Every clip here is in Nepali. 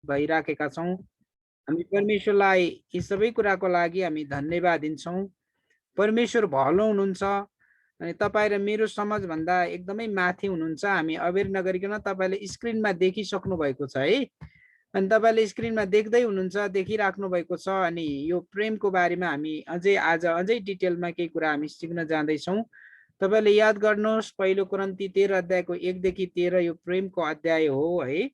भइराखेका छौँ। हामी परमेश्वरलाई यी सबै कुराको लागि हामी धन्यवाद दिन्छौँ। परमेश्वर भलो हुनुहुन्छ अनि तपाईँ र मेरो समझभन्दा एकदमै माथि हुनुहुन्छ। हामी अबेर नगरिकन तपाईँले स्क्रिनमा देखिसक्नु भएको छ है। अनि तपाईँले स्क्रिनमा देख्दै हुनुहुन्छ, देखिराख्नु भएको छ। अनि यो प्रेमको बारेमा हामी आज अझै डिटेलमा केही कुरा हामी सिक्न जाँदैछौँ। तपाईँले याद गर्नुहोस्, पहिलो कोरिन्थी 13 अध्यायको 1 देखि 13 यो प्रेमको अध्याय हो है।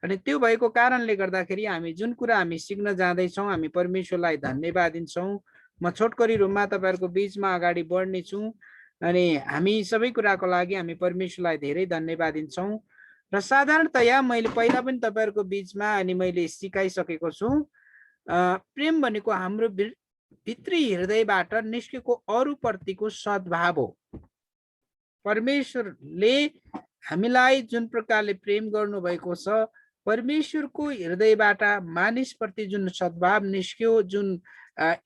अनि त्यो भएको कारणले गर्दाखेरि हामी जुन कुरा हामी सिक्न जाँदैछौँ, हामी परमेश्वरलाई धन्यवाद दिन्छौँ। म छोटकरी रूपमा तपाईँहरूको बिचमा अगाडि बढ्नेछु अनि हामी सबै कुराको लागि हामी परमेश्वरलाई धेरै धन्यवाद दिन्छौँ। र साधारणतया मैले पहिला पनि तपाईँहरूको बिचमा अनि मैले सिकाइसकेको छु, प्रेम भनेको हाम्रो भित्री हृदयबाट निस्केको अरूप्रतिको सद्भाव हो। परमेश्वरले हामीलाई जुन प्रकारले प्रेम गर्नुभएको छ, परमेश्वरको हृदयबाट मानिसप्रति जुन सद्भाव निस्क्यो, जुन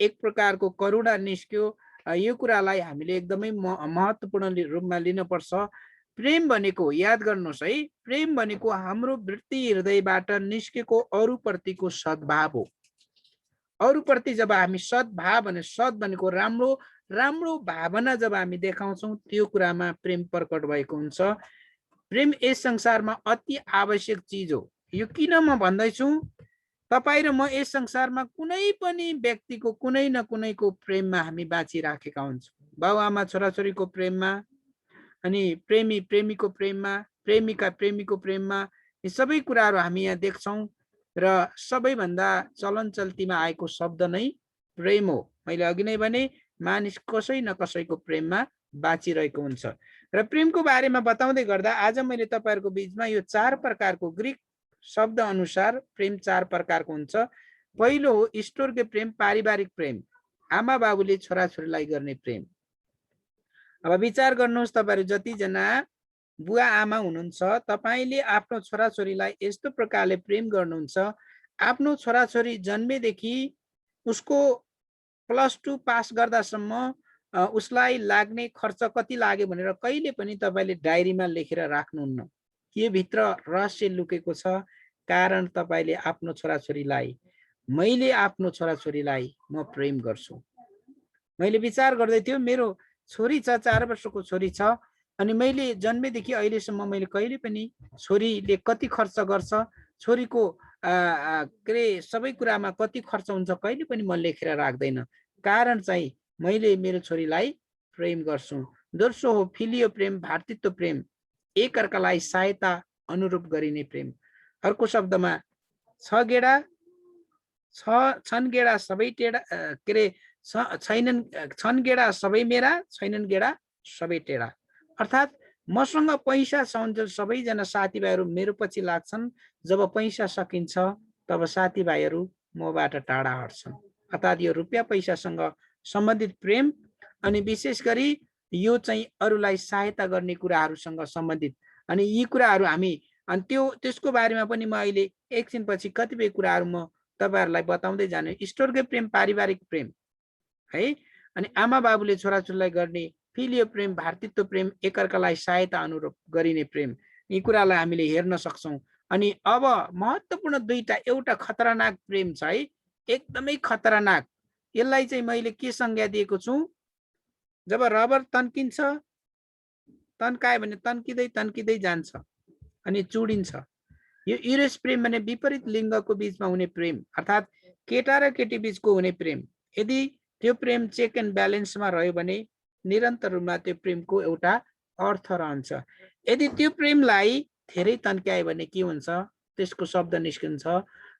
एक प्रकारको करुणा निस्क्यो, यो कुरालाई हामीले एकदमै महत्त्वपूर्ण रूपमा लिनुपर्छ। प्रेम भनेको याद गर्नुहोस् है, प्रेम भनेको हाम्रो वृत्ति हृदयबाट निस्केको अरूप्रतिको सद्भाव हो। अरूप्रति जब हामी सद्भाव भने सद् भनेको राम्रो राम्रो भावना जब हामी देखाउँछौँ, त्यो कुरामा प्रेम प्रकट भएको हुन्छ। प्रेम यस संसारमा अति आवश्यक चिज हो। यो किन म भन्दैछु, तपाईँ र म यस संसारमा कुनै पनि व्यक्तिको कुनै न कुनैको प्रेममा हामी बाँचिराखेका हुन्छौँ। बाबुआमा छोराछोरीको प्रेममा, अनि प्रेमी प्रेमीको प्रेममा, प्रेमिका प्रेमीको प्रेममा, यी सबै कुराहरू हामी यहाँ देख्छौँ। र सबैभन्दा चलन चल्तीमा आएको शब्द नै प्रेम हो। मैले अघि नै भने मानिस कसै न कसैको प्रेममा बाँचिरहेको हुन्छ। र प्रेमको बारेमा बताउँदै गर्दा आज मैले तपाईँहरूको बिचमा यो 4 प्रकारको ग्रीक शब्द अनुसार प्रेम 4 प्रकारको हुन्छ। पहिलो हो ईश्वरको प्रेम, पारिवारिक प्रेम, आमा बाबुले छोराछोरीलाई गर्ने प्रेम। अब विचार गर्नुहोस्, तपाईँहरू जतिजना बुवा आमा हुनुहुन्छ, तपाईँले आफ्नो छोराछोरीलाई यस्तो प्रकारले प्रेम गर्नुहुन्छ, आफ्नो छोराछोरी जन्मेदेखि उसको +2 पास गर्दासम्म उसलाई लाग्ने खर्च कति लाग्यो भनेर कहिले पनि तपाईँले डायरीमा लेखेर राख्नुहुन्न। के भित्र रहस्य लुकेको छ? कारण तपाईँले आफ्नो छोराछोरीलाई, मैले आफ्नो छोराछोरीलाई म प्रेम गर्छु। मैले विचार गर्दै थियो, मेरो छोरी छ, 4 वर्षको छोरी छ, अनि मैले जन्मेदेखि अहिलेसम्म मैले कहिले पनि छोरीले कति खर्च गर्छ, छोरीको सबै कुरामा कति खर्च हुन्छ कहिले पनि म लेखेर राख्दैन। कारण चाहिँ मैले मेरो छोरीलाई प्रेम गर्छु। दोस्रो हो फिलियो प्रेम, भातृत्व प्रेम, एकअर्कालाई सहायता अनुरूप गरिने प्रेम। अर्को शब्दमा छन् गेडा सबै टेढा, छन् गेडा सबै मेरा, छैनन् गेडा सबै टेढा। अर्थात् मसँग पैसा छ भने सबैजना साथीभाइहरू मेरो पछि लाग्छन्, जब पैसा सकिन्छ तब साथीभाइहरू मबाट टाढा हट्छन्। अर्थात् यो रुपियाँ पैसासँग सम्बन्धित प्रेम, अनि विशेष गरी यो चाहिँ अरूलाई सहायता गर्ने कुराहरूसँग सम्बन्धित। अनि यी कुराहरू हामी अनि त्यसको बारेमा पनि म अहिले एकछिनपछि कतिपय कुराहरू म तपाईँहरूलाई बताउँदै जाने। ईश्वरको प्रेम, पारिवारिक प्रेम है, अनि आमा बाबुले छोराछोरीलाई गर्ने फिलियो प्रेम, भातृत्व प्रेम, एकअर्कालाई सहायता अनुरूप गरिने प्रेम, यी कुरालाई हामीले हेर्न सक्छौँ। अनि अब महत्त्वपूर्ण दुईटा, एउटा खतरनाक प्रेम छ है, एकदमै खतरनाक। यसलाई चाहिँ मैले के संज्ञा दिएको छु, जब रबर तन्किन्छ, तन्कायो भने तन्किँदै तन्किँदै जान्छ अनि चुडिन्छ। यो इरेस प्रेम भने विपरीत लिङ्गको बिचमा हुने प्रेम, अर्थात् केटा र केटी बिचको हुने प्रेम। यदि त्यो प्रेम चेक एन्ड ब्यालेन्समा रह्यो भने निरन्तर रूपमा त्यो प्रेमको एउटा अर्थ रहन्छ। यदि त्यो प्रेमलाई धेरै तन्क्यायो भने के हुन्छ, त्यसको शब्द निस्किन्छ,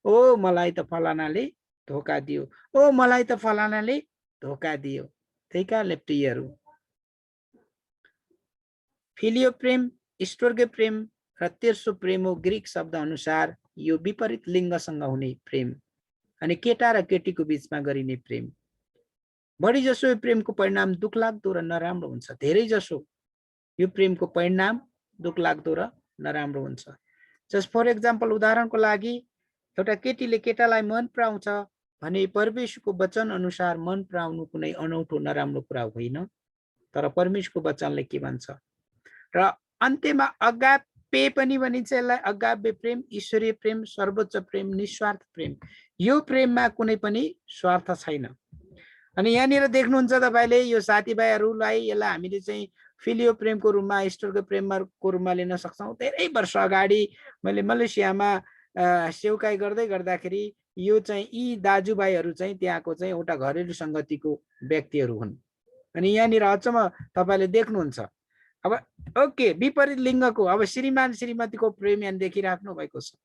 ओ मलाई त फलानाले धोका दियो, ओ मलाई त फलानाले धोका दियो। त्यही कारणले प्रियहरू, फिलियो प्रेम, ईश्वरको प्रेम र तेस्रो प्रेम हो ग्रीक शब्द अनुसार यो विपरीत लिङ्गसँग हुने प्रेम, अनि केटा र केटीको बिचमा गरिने प्रेम। बढी जसो यो प्रेमको परिणाम दुखलाग्दो र नराम्रो हुन्छ। धेरै जसो यो प्रेमको परिणाम दुखलाग्दो र नराम्रो हुन्छ। जस्ट फर एक्जाम्पल, उदाहरणको लागि, एउटा केटीले केटालाई मन पराउँछ भने परमेश्वरको वचन अनुसार मन पराउनु कुनै अनौठो नराम्रो कुरा होइन, तर परमेश्वरको वचनले के भन्छ, र अन्त्यमा अज्ञात एगेपे पनि भनिन्छ यसलाई, अगापे प्रेम, ईश्वरीय प्रेम, सर्वोच्च प्रेम, निस्वार्थ प्रेम। यो प्रेममा कुनै पनि स्वार्थ छैन। अनि यहाँनिर देख्नुहुन्छ तपाईँले यो साथीभाइहरूलाई, यसलाई हामीले चाहिँ फिलियो प्रेमको रूपमा, ईश्वरको प्रेमको रूपमा लिन सक्छौँ। धेरै वर्ष अगाडि मैले मलेसियामा सेवकाई गर्दै गर्दाखेरि यो चाहिँ यी दाजुभाइहरू चाहिँ त्यहाँको चाहिँ एउटा घरेलु सङ्गतिको व्यक्तिहरू हुन्। अनि यहाँनिर अचम्म तपाईँले देख्नुहुन्छ। अब ओके, विपरीत लिङ्गको अब श्रीमान श्रीमतीको प्रेम यहाँ देखिराख्नु भएको छ।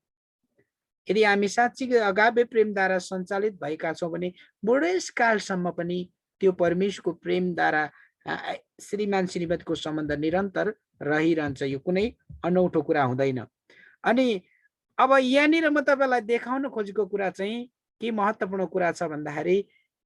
यदि हामी साँच्चीकै अगापे प्रेमद्वारा सञ्चालित भएका छौँ भने बुढेसकालसम्म पनि त्यो परमेश्वरको प्रेमद्वारा श्रीमान श्रीमतीको सम्बन्ध निरन्तर रहिरहन्छ। यो कुनै अनौठो कुरा हुँदैन। अनि अब यहाँनिर म तपाईँलाई देखाउन खोजेको कुरा चाहिँ के महत्त्वपूर्ण कुरा छ भन्दाखेरि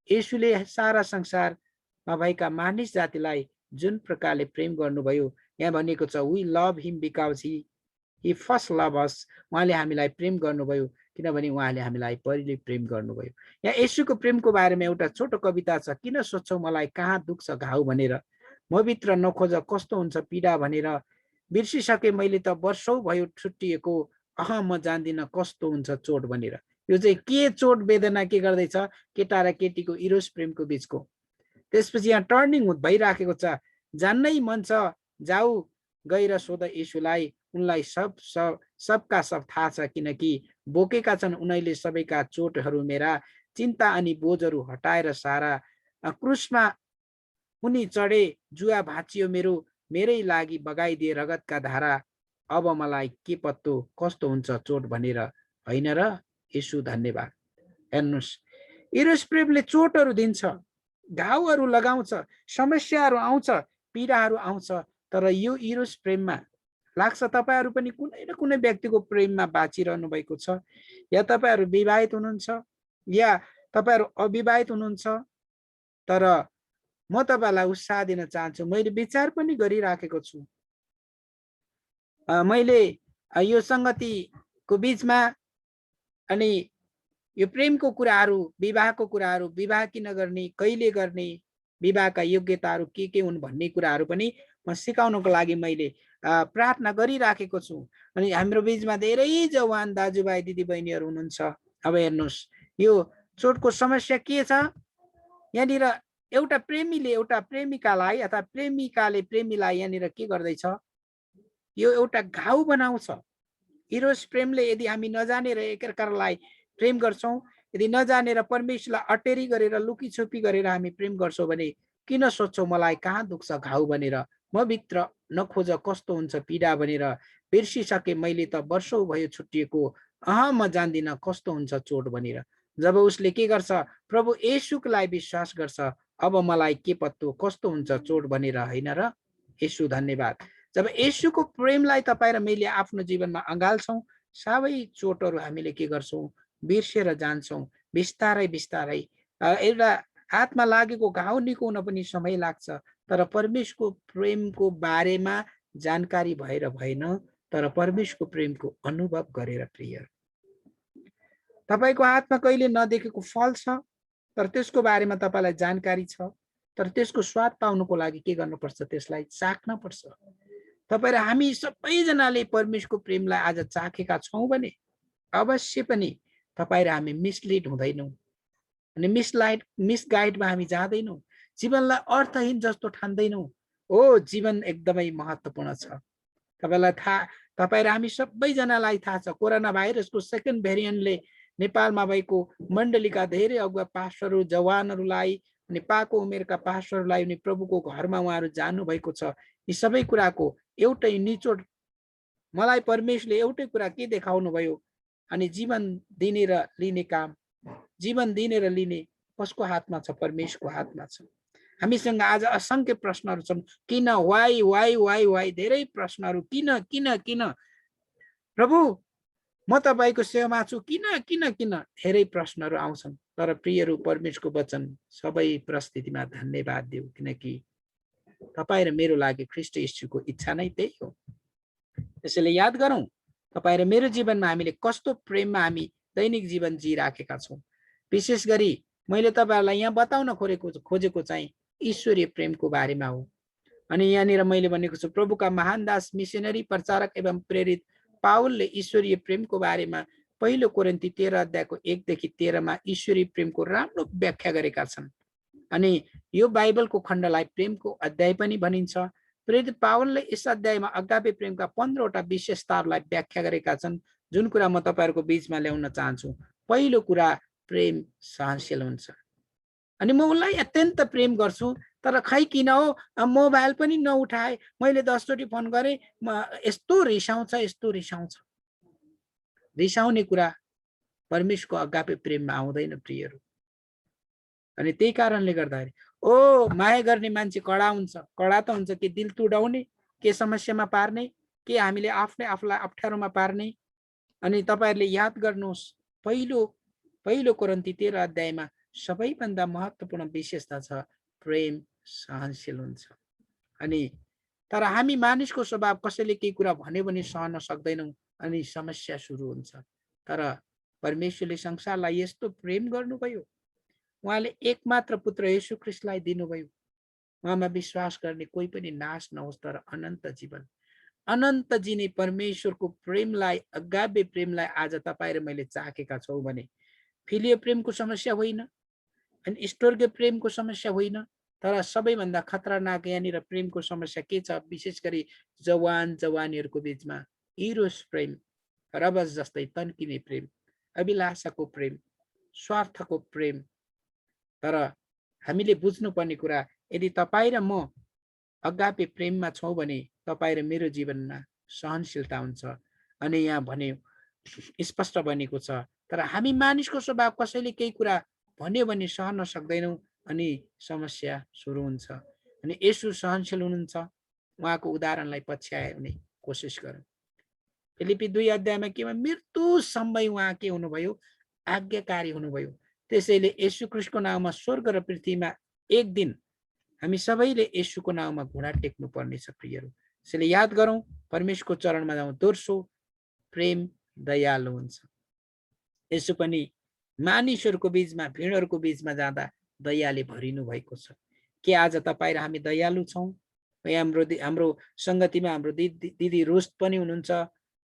येशूले सारा संसारमा भएका मानिस जातिलाई जुन प्रकारले प्रेम गर्नुभयो, यहाँ भनिएको छ we love him because he first love us. उहाँले हामीलाई प्रेम गर्नुभयो किनभने उहाँले हामीलाई पहिले प्रेम गर्नुभयो। यहाँ येशूको प्रेमको बारेमा एउटा छोटो कविता छ। किन सोध्छौ मलाई कहाँ दुख्छ घाउ भनेर, म भित्र नखोज कस्तो हुन्छ पीडा भनेर, बिर्सिसके मैले त वर्षौं भयो छुट्टिएको, म जान्दिनँ कस्तो हुन्छ चोट भनेर। यो चाहिँ के चोट वेदना के गर्दैछ, केटा र केटीको इरोस प्रेमको बिचको। त्यसपछि यहाँ टर्निङ भइराखेको छ। जान्नै मन छ जाऊ गएर सोध येशूलाई, उनलाई सबका सब थाहा छ, किनकि बोकेका छन् उनीहरूले सबैका चोटहरू मेरा। चिन्ता अनि बोझहरू हटाएर सारा क्रुसमा उनी चढे, जुवा भाँचियो मेरै लागि बगाइदिए रगतका धारा। अब मलाई के पत्तो कस्तो हुन्छ चोट भनेर, होइन र येशू धन्यवाद। हेर्नुहोस्, इरोस प्रेमले चोटहरू दिन्छ, घाउहरू लगाउँछ, समस्याहरू आउँछ, पीडाहरू आउँछ। तर यो इरोस प्रेममा लाग्छ तपाईँहरू पनि कुनै न कुनै व्यक्तिको प्रेममा बाँचिरहनु भएको छ। या तपाईँहरू विवाहित हुनुहुन्छ या तपाईँहरू अविवाहित हुनुहुन्छ। तर म तपाईँलाई उत्साह दिन चाहन्छु, मैले विचार पनि गरिराखेको छु। मैले यो सङ्गतिको बिचमा अनि यो प्रेमको कुराहरू, विवाहको कुराहरू, विवाह किन गर्ने, कहिले गर्ने, विवाहका योग्यताहरू के हुन् भन्ने कुराहरू पनि म सिकाउनको लागि मैले प्रार्थना गरिराखेको छु। अनि हाम्रो बिचमा धेरै जवान दाजुभाइ दिदीबहिनीहरू हुनुहुन्छ। अब हेर्नुहोस्, यो चोटको समस्या के छ। यहाँनिर एउटा प्रेमीले एउटा प्रेमिकालाई अथवा प्रेमिकाले प्रेमीलाई यहाँनिर के गर्दैछ, यो एउटा घाउ बनाउँछ। इरोस प्रेमले यदि हामी नजानेर एकअर्कालाई प्रेम गर्छौँ, यदि नजानेर परमेश्वरलाई अटेरी गरेर लुकीछुपी गरेर हामी प्रेम गर्छौँ भने किन सोध्छौ मलाई कहाँ दुख्छ घाउ भनेर, म भित्र नखोज कस्तो हुन्छ पीडा भनेर, बिर्सिसके मैले त वर्षौं भयो छुट्टिएको, म जान्दिनँ कस्तो हुन्छ चोट भनेर। जब उसले के गर्छ, प्रभु येशूलाई विश्वास गर्छ, अब मलाई के पत्तो कस्तो हुन्छ चोट भनेर, होइन र येशू धन्यवाद। जब येशूको प्रेमलाई तपाईँ र मैले आफ्नो जीवनमा अँगाल्छौँ, सबै चोटहरू हामीले के गर्छौँ, बिर्सेर जान्छौँ। बिस्तारै बिस्तारै एउटा हातमा लागेको घाउ निको हुन पनि समय लाग्छ। तर परमेश्वरको प्रेमको बारेमा जानकारी भएर भएन, तर परमेश्वरको प्रेमको अनुभव गरेर। प्रिय, तपाईँको हातमा कहिले नदेखेको फल छ, तर त्यसको बारेमा तपाईँलाई जानकारी छ। तर त्यसको स्वाद पाउनुको लागि के गर्नुपर्छ, त्यसलाई चाख्न पर्छ। तपाईँ र हामी सबैजनाले परमेश्वरको प्रेमलाई आज चाखेका छौँ भने अवश्य पनि तपाईँ र हामी मिसलिड हुँदैनौँ अनि मिसगाइडमा हामी जाँदैनौँ, जीवनलाई अर्थहीन जस्तो ठान्दैनौँ। जीवन एकदमै महत्त्वपूर्ण छ। तपाईँलाई थाहा, तपाईँ र हामी सबैजनालाई थाहा छ, कोरोना भाइरसको सेकेन्ड भेरिएन्टले नेपालमा भएको मण्डलीका धेरै अगुवा पास्टरहरू, जवानहरूलाई अनि पाको उमेरका पास्टरहरूलाई अनि प्रभुको घरमा उहाँहरू जानुभएको छ। यी सबै कुराको एउटै निचोड मलाई परमेश्वरले एउटै कुरा के देखाउनु भयो, अनि जीवन दिने र लिने काम, जीवन दिने र लिने कसको हातमा छ, परमेश्वरको हातमा छ। हामीसँग आज असंख्य प्रश्नहरू छन्, किन, वाइ वाइ वाइ वाइ, धेरै प्रश्नहरू, किन किन किन प्रभु म तपाईँको सेवामा छु, किन किन किन, धेरै प्रश्नहरू आउँछन्। तर प्रियहरू, परमेश्वरको वचन सबै परिस्थितिमा धन्यवाद देऊ, किनकि तपाईँ र मेरो लागि ख्रीष्ट येशूको इच्छा नै त्यही हो। त्यसैले याद गरौँ, तपाईँ र मेरो जीवनमा हामीले कस्तो प्रेममा हामी दैनिक जीवन जिराखेका छौँ। विशेष गरी मैले तपाईँहरूलाई यहाँ बताउन खोजेको चाहिँ ईश्वरीय प्रेमको बारेमा हो। अनि यहाँनिर मैले भनेको छु प्रभुका महान दास मिशनरी प्रचारक एवं प्रेरित पावलले ईश्वरीय प्रेमको बारेमा पहिलो कोरिन्थी 13 अध्यायको 1 देखि 13 मा ईश्वरीय प्रेमको राम्रो व्याख्या गरेका छन्। अनि यो बाइबलको खण्डलाई प्रेमको अध्याय पनि भनिन्छ। प्रेरित पावलले यस अध्यायमा अगापे प्रेमका 15 वटा विशेषताहरूलाई व्याख्या गरेका छन्, जुन कुरा म तपाईहरुको बीचमा ल्याउन चाहन्छु। पहिलो कुरा, प्रेम सहनशील हुन्छ। अनि म उसलाई अत्यन्त प्रेम गर्छु, तर खै किन हो मोबाइल पनि नउठाए, मैले 10 चोटि फोन गरे, यस्तो रिसाउँछ। रिसाउने कुरा परमेश्वरको अगापे प्रेममा आउँदैन प्रियहरू। अनि त्यही कारणले गर्दाखेरि माया गर्ने मान्छे कडा हुन्छ। कडा त हुन्छ कि दिल तुडाउने, के समस्यामा पार्ने, के हामीले आफूलाई अप्ठ्यारोमा पार्ने। अनि तपाईहरुले याद गर्नुहोस्, पहिलो कोरिन्थी 13 अध्यायमा सबैभन्दा महत्त्वपूर्ण विशेषता छ प्रेम सहनशील हुन्छ। अनि तर हामी मानिसको स्वभाव कसैले केही कुरा भन्यो भने सहन सक्दैनौँ अनि समस्या सुरु हुन्छ। तर परमेश्वरले संसारलाई यस्तो प्रेम गर्नुभयो, उहाँले एकमात्र पुत्र येशू ख्रीष्टलाई दिनुभयो, उहाँमा विश्वास गर्ने कोही पनि नाश नहोस् तर अनन्त जीवन। अनन्त जिने परमेश्वरको प्रेमलाई, अगापे प्रेमलाई आज तपाईँ र मैले चाखेका छौँ भने फिलियो प्रेमको समस्या होइन, अनि स्वर्गीय प्रेमको समस्या होइन, तर सबैभन्दा खतरनाक यहाँनिर प्रेमको समस्या के छ? विशेष गरी जवानीहरूको बीचमा इरोस प्रेम, रबस जस्तै तन्किने प्रेम, अभिलाषाको प्रेम, स्वार्थको प्रेम। तर हामीले बुझ्नुपर्ने कुरा, यदि तपाईँ र म अगापे प्रेममा छौँ भने तपाईँ र मेरो जीवनमा सहनशीलता हुन्छ। अनि यहाँ भने स्पष्ट बनेको छ, तर हामी मानिसको स्वभाव कसैले केही कुरा भन्यो भने सहन सक्दैनौँ अनि समस्या सुरु हुन्छ। अनि येशू सहनशील हुनुहुन्छ, उहाँको उदाहरणलाई पछ्याउने कोसिस गरौँ। फिलिपी 2 अध्यायमा के भन्छ? मृत्युसम्मै उहाँ के हुनुभयो? आज्ञाकारी हुनुभयो। त्यसैले येशू ख्रीष्टको नाममा स्वर्ग र पृथ्वीमा एक दिन हामी सबैले येशूको नाममा घुँडा टेक्नु पर्नेछ प्रियहरू। त्यसैले याद गरौँ, परमेश्वरको चरणमा जाउँ। दोस्रो, प्रेम दयालु हुन्छ। येशू पनि मानिसहरूको बीचमा, भिडहरूको बीचमा जाँदा दयाले भरिनु भएको छ। के आज तपाईँ र हामी दयालु छौँ? हाम्रो संगतिमा हाम्रो दिदी रोस्ट पनि हुनुहुन्छ,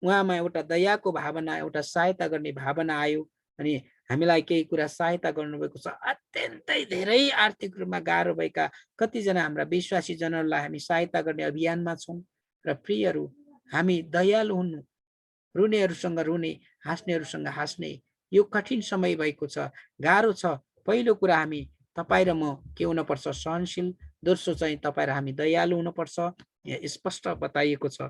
उहाँमा एउटा दयाको भावना, एउटा सहायता गर्ने भावना आयो अनि हामीलाई केही कुरा सहायता गर्नुभएको छ। अत्यन्तै धेरै आर्थिक रूपमा गाह्रो भएका कतिजना हाम्रा विश्वासी जनहरूलाई हामी सहायता गर्ने अभियानमा छौँ। र प्रियहरू, हामी दयालु हुनु, रुनेहरूसँग रुने, हाँस्नेहरूसँग हाँस्ने। यो कठिन समय भएको छ, गाह्रो छ। पहिलो कुरा, हामी तपाईँ र म के हुनुपर्छ? सहनशील। दोस्रो चाहिँ तपाईँ र हामी दयालु हुनुपर्छ। यहाँ स्पष्ट बताइएको छ।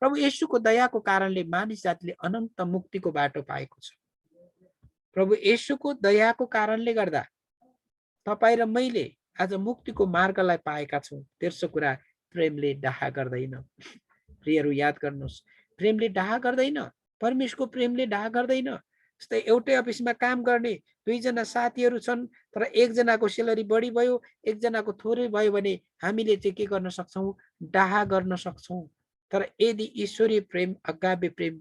प्रभु येशूको दयाको कारणले मानिस जातिले अनन्त मुक्तिको बाटो पाएको छ। प्रभु येशूको दयाको कारणले गर्दा तपाईँ र मैले आज मुक्तिको मार्गलाई पाएका छौँ। तेस्रो कुरा, प्रेमले डाहा गर्दैन। प्रियहरू याद गर्नुहोस्, प्रेमले डाहा गर्दैन। परमेश्वरको प्रेमले डाहा गर्दैन। जस्तै एउटै अफिसमा काम गर्ने दुईजना साथीहरू छन्, तर एकजनाको सेलरी बढी भयो, एकजनाको थोरै भयो भने हामीले चाहिँ के गर्न सक्छौँ? डाहा गर्न सक्छौँ। तर यदि ईश्वरीय प्रेम, अगापे प्रेम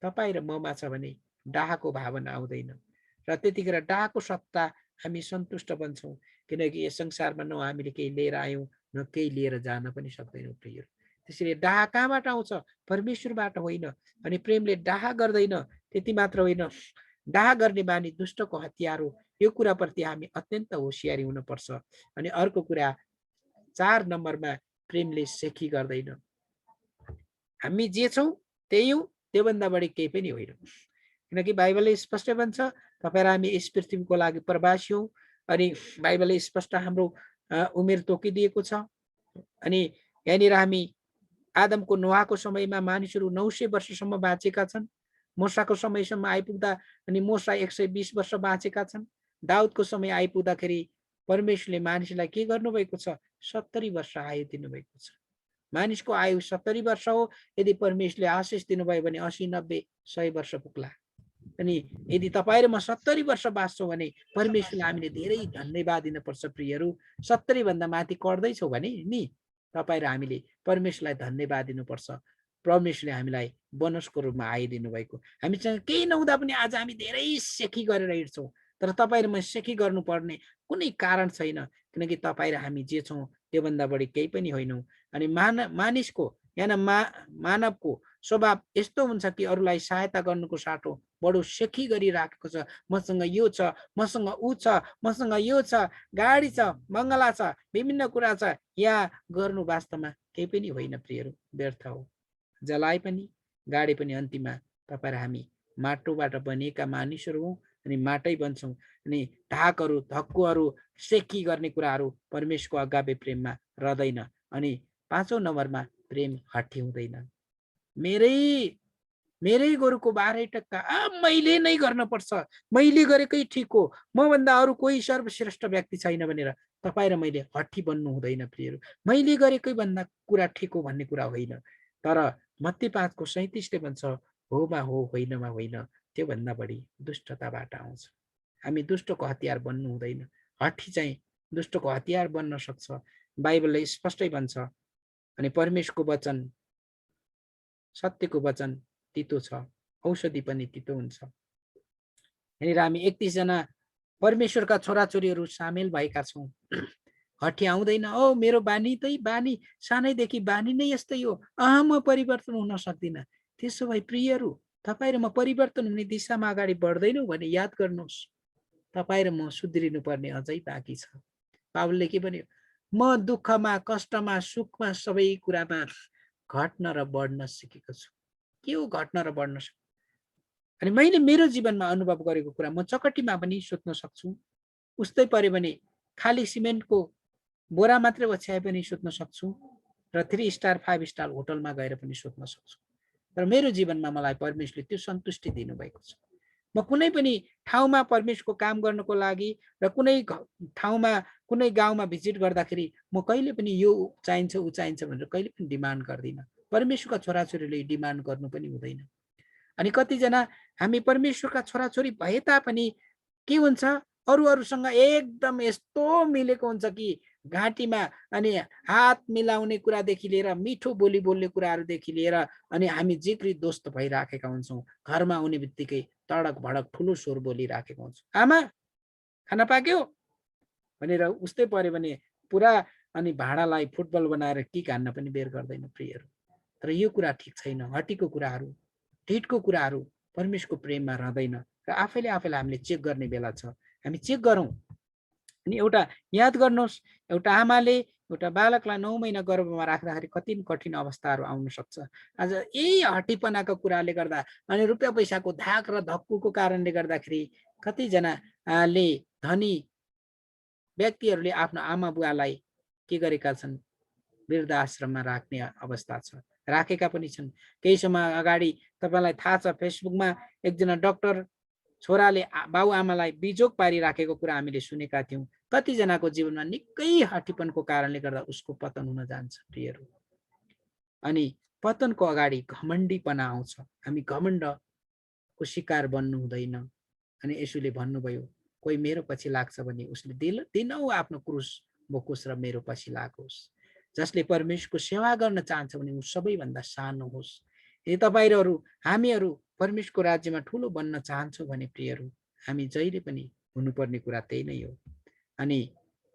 तपाईँ र ममा छ भने डाहाको भावना आउँदैन। र त्यतिखेर डाहाको सत्ता हामी सन्तुष्ट बन्छौँ, किनकि यस संसारमा न हामीले केही लिएर आयौँ, न केही लिएर जान पनि सक्दैनौँ प्रियहरू। त्यसैले डाहा कहाँबाट आउँछ? परमेश्वरबाट होइन। अनि प्रेमले डाहा गर्दैन। त्यति मात्र होइन, डाहा गर्ने बानी दुष्टको हतियार हो। यो कुराप्रति हामी अत्यन्त होसियारी हुनुपर्छ। अनि अर्को कुरा, 4 नम्बरमा, प्रेमले सेखी गर्दैन। हामी जे छौँ त्यही हौँ, त्योभन्दा बढी केही पनि होइन। किनकि बाइबलले स्पष्ट भन्छ, तपाईँ र हामी यस पृथ्वीको लागि प्रवासी हौँ। अनि बाइबलले स्पष्ट हाम्रो उमेर तोकिदिएको छ। अनि यहाँनिर हामी आदमको नोआको समयमा मानिसहरू 900 वर्षसम्म बाँचेका छन्। मूसाको समयसम्म आइपुग्दा अनि मूसा 120 वर्ष बाँचेका छन्। दाउदको समय आइपुग्दाखेरि परमेश्वरले मानिसलाई के गर्नुभएको छ? 70 वर्ष आयु दिनुभएको छ। मानिसको आयु 70 वर्ष हो। यदि परमेश्वरले आशिष दिनुभयो भने 80, 90, 100 वर्ष पुग्ला। अनि यदि तपाईँ र म 70 वर्ष बाँच्छौँ भने परमेश्वरलाई हामीले धेरै धन्यवाद दिनुपर्छ प्रियहरू। 70 भन्दा माथि कर्दैछौँ भने नि तपाईँ र हामीले परमेश्वरलाई धन्यवाद दिनुपर्छ। परमेश्वरले हामीलाई बोनसको रूपमा आइदिनु भएको। हामीसँग केही नहुँदा पनि आज हामी धेरै सेखी गरेर हिँड्छौँ। तर तपाईँ र म सेखी गर्नुपर्ने कुनै कारण छैन, किनकि तपाईँ र हामी जे छौँ त्योभन्दा बढी केही पनि होइनौँ। अनि मानिसको मानवको स्वभाव यस्तो हुन्छ कि अरूलाई सहायता गर्नुको साटो बडो सेखी गरिराखेको छ। मसँग यो छ, मसँग ऊ छ, मसँग यो छ, गाडी छ, बङ्गला छ, विभिन्न कुरा छ, यहाँ गर्नु वास्तवमा केही पनि होइन प्रियहरू, व्यर्थ हो। जलाए पनि गाडे पनि अन्तिममा तपाईँ र हामी माटोबाट बनिएका मानिसहरू हौँ अनि माटै बन्छौँ। अनि ढाकहरू धक्कुहरू सेकी गर्ने कुराहरू परमेश्वरको अगापे प्रेममा रहँदैन। अनि 5औं नम्बरमा प्रेम हठी हुँदैन। मेरै गोरुको 12 टक्का मैले नै गर्न पर्छ, मैले गरेकै ठिक हो, मभन्दा अरू कोही सर्वश्रेष्ठ व्यक्ति छैन भनेर तपाईँ र मैले हठी बन्नु हुँदैन प्रियहरू। मैले गरेकै भन्दा कुरा ठिक हो भन्ने कुरा होइन। तर मत्ती 5:37 भन्छ, होमा हो, होइनमा होइन, त्योभन्दा बढी दुष्टताबाट आउँछ। हामी दुष्टको हतियार बन्नु हुँदैन। हठी चाहिँ दुष्टको हतियार बन्न सक्छ। बाइबलले स्पष्टै भन्छ। अनि परमेश्वरको वचन, सत्यको वचन तितो छ, औषधि पनि तितो हुन्छ। यहाँनिर हामी 31 जना परमेश्वरका छोराछोरीहरू सामेल भएका छौँ। हठी आउँदैन। मेरो बानी सानैदेखि बानी नै यस्तै हो, म परिवर्तन हुन सक्दिनँ। त्यसो भए प्रियहरू, तपाईँ र म परिवर्तन हुने दिशामा अगाडि बढ्दैनौँ भने याद गर्नुहोस्, तपाईँ र म सुध्रिनु पर्ने अझै बाँकी छ। पावलले के भन्यो? म दुःखमा, कष्टमा, सुखमा, सबै कुरामा घट्न र बढ्न सिकेको छु। के हो घट्न र बढ्न? अनि मैले मेरो जीवनमा अनुभव गरेको कुरा म चकटीमा पनि सोध्न सक्छु। उस्तै पऱ्यो भने खाली सिमेन्टको बोरा मात्रै ओछ्याए पनि सोध्न सक्छु र 3 स्टार 5 स्टार होटलमा गएर पनि सोध्न सक्छु। तर मेरो जीवनमा मलाई परमेश्वरले त्यो सन्तुष्टि दिनुभएको छ। म कुनै पनि ठाउँमा परमेश्वरको काम गर्नको लागि र कुनै ठाउँमा कुनै गाउँमा भिजिट गर्दाखेरि म कहिले पनि यो चाहिन्छ ऊ चाहिन्छ भनेर कहिले पनि डिमान्ड गर्दिनँ। परमेश्वरका छोराछोरीले डिमान्ड गर्नु पनि हुँदैन। अनि कतिजना हामी परमेश्वरका छोराछोरी भए तापनि के हुन्छ, अरूसँग एकदम यस्तो मिलेको हुन्छ कि घाँटीमा अनि हात मिलाउने कुरादेखि लिएर मिठो बोली बोल्ने कुराहरूदेखि लिएर अनि हामी जिग्री दोस्त भइराखेका हुन्छौँ। घरमा आउने बित्तिकै तडक भडक ठुलो स्वर बोलिराखेको हुन्छौँ। आमा खाना पाक्यो भनेर उस्तै पऱ्यो भने पुरा अनि भाँडालाई फुटबल बनाएर किक हान्न पनि बेर गर्दैन प्रियहरू। तर यो कुरा ठिक छैन। हटीको कुराहरू, ढिटको कुराहरू परमेश्वरको प्रेममा रहँदैन र आफैले आफैलाई हामीले चेक गर्ने बेला छ। हामी चेक गरौँ। अनि एउटा याद गर्नुहोस्, एउटा आमाले एउटा बालकलाई 9 महिना गर्भमा राख्दाखेरि कति कठिन अवस्थाहरू आउन सक्छ। आज यही हटीपनाको कुराले गर्दा अनि रुपियाँ पैसाको धाक र धक्कुको कारणले गर्दाखेरि कतिजनाले धनी व्यक्तिहरूले आफ्नो आमा बुवालाई के गरेका छन्, वृद्ध आश्रममा राख्ने अवस्था छ, राखेका पनि छन्। केही समय अगाडि तपाईँलाई थाहा छ, फेसबुकमा एकजना डाक्टर छोराले बाबुआमालाई बिजोग पारिराखेको कुरा हामीले सुनेका थियौँ। कतिजनाको जीवनमा निकै हटीपनको कारणले गर्दा उसको पतन हुन जान्छ प्रियहरू। अनि पतनको अगाडि घमण्डीपना आउँछ। हामी घमण्डको शिकार बन्नु हुँदैन। अनि यसुले भन्नुभयो, कोही मेरो पछि लाग्छ भने उसले दिनौ आफ्नो क्रुस बोकोस् र मेरो पछि लागोस्। जसले परमेश्वरको सेवा गर्न चाहन्छ भने ऊ सबैभन्दा सानो होस्। यदि तपाईँहरू हामीहरू परमेश्वरको राज्यमा ठुलो बन्न चाहन्छौँ भने प्रियहरू, हामी जहिले पनि हुनुपर्ने कुरा त्यही नै हो। अनि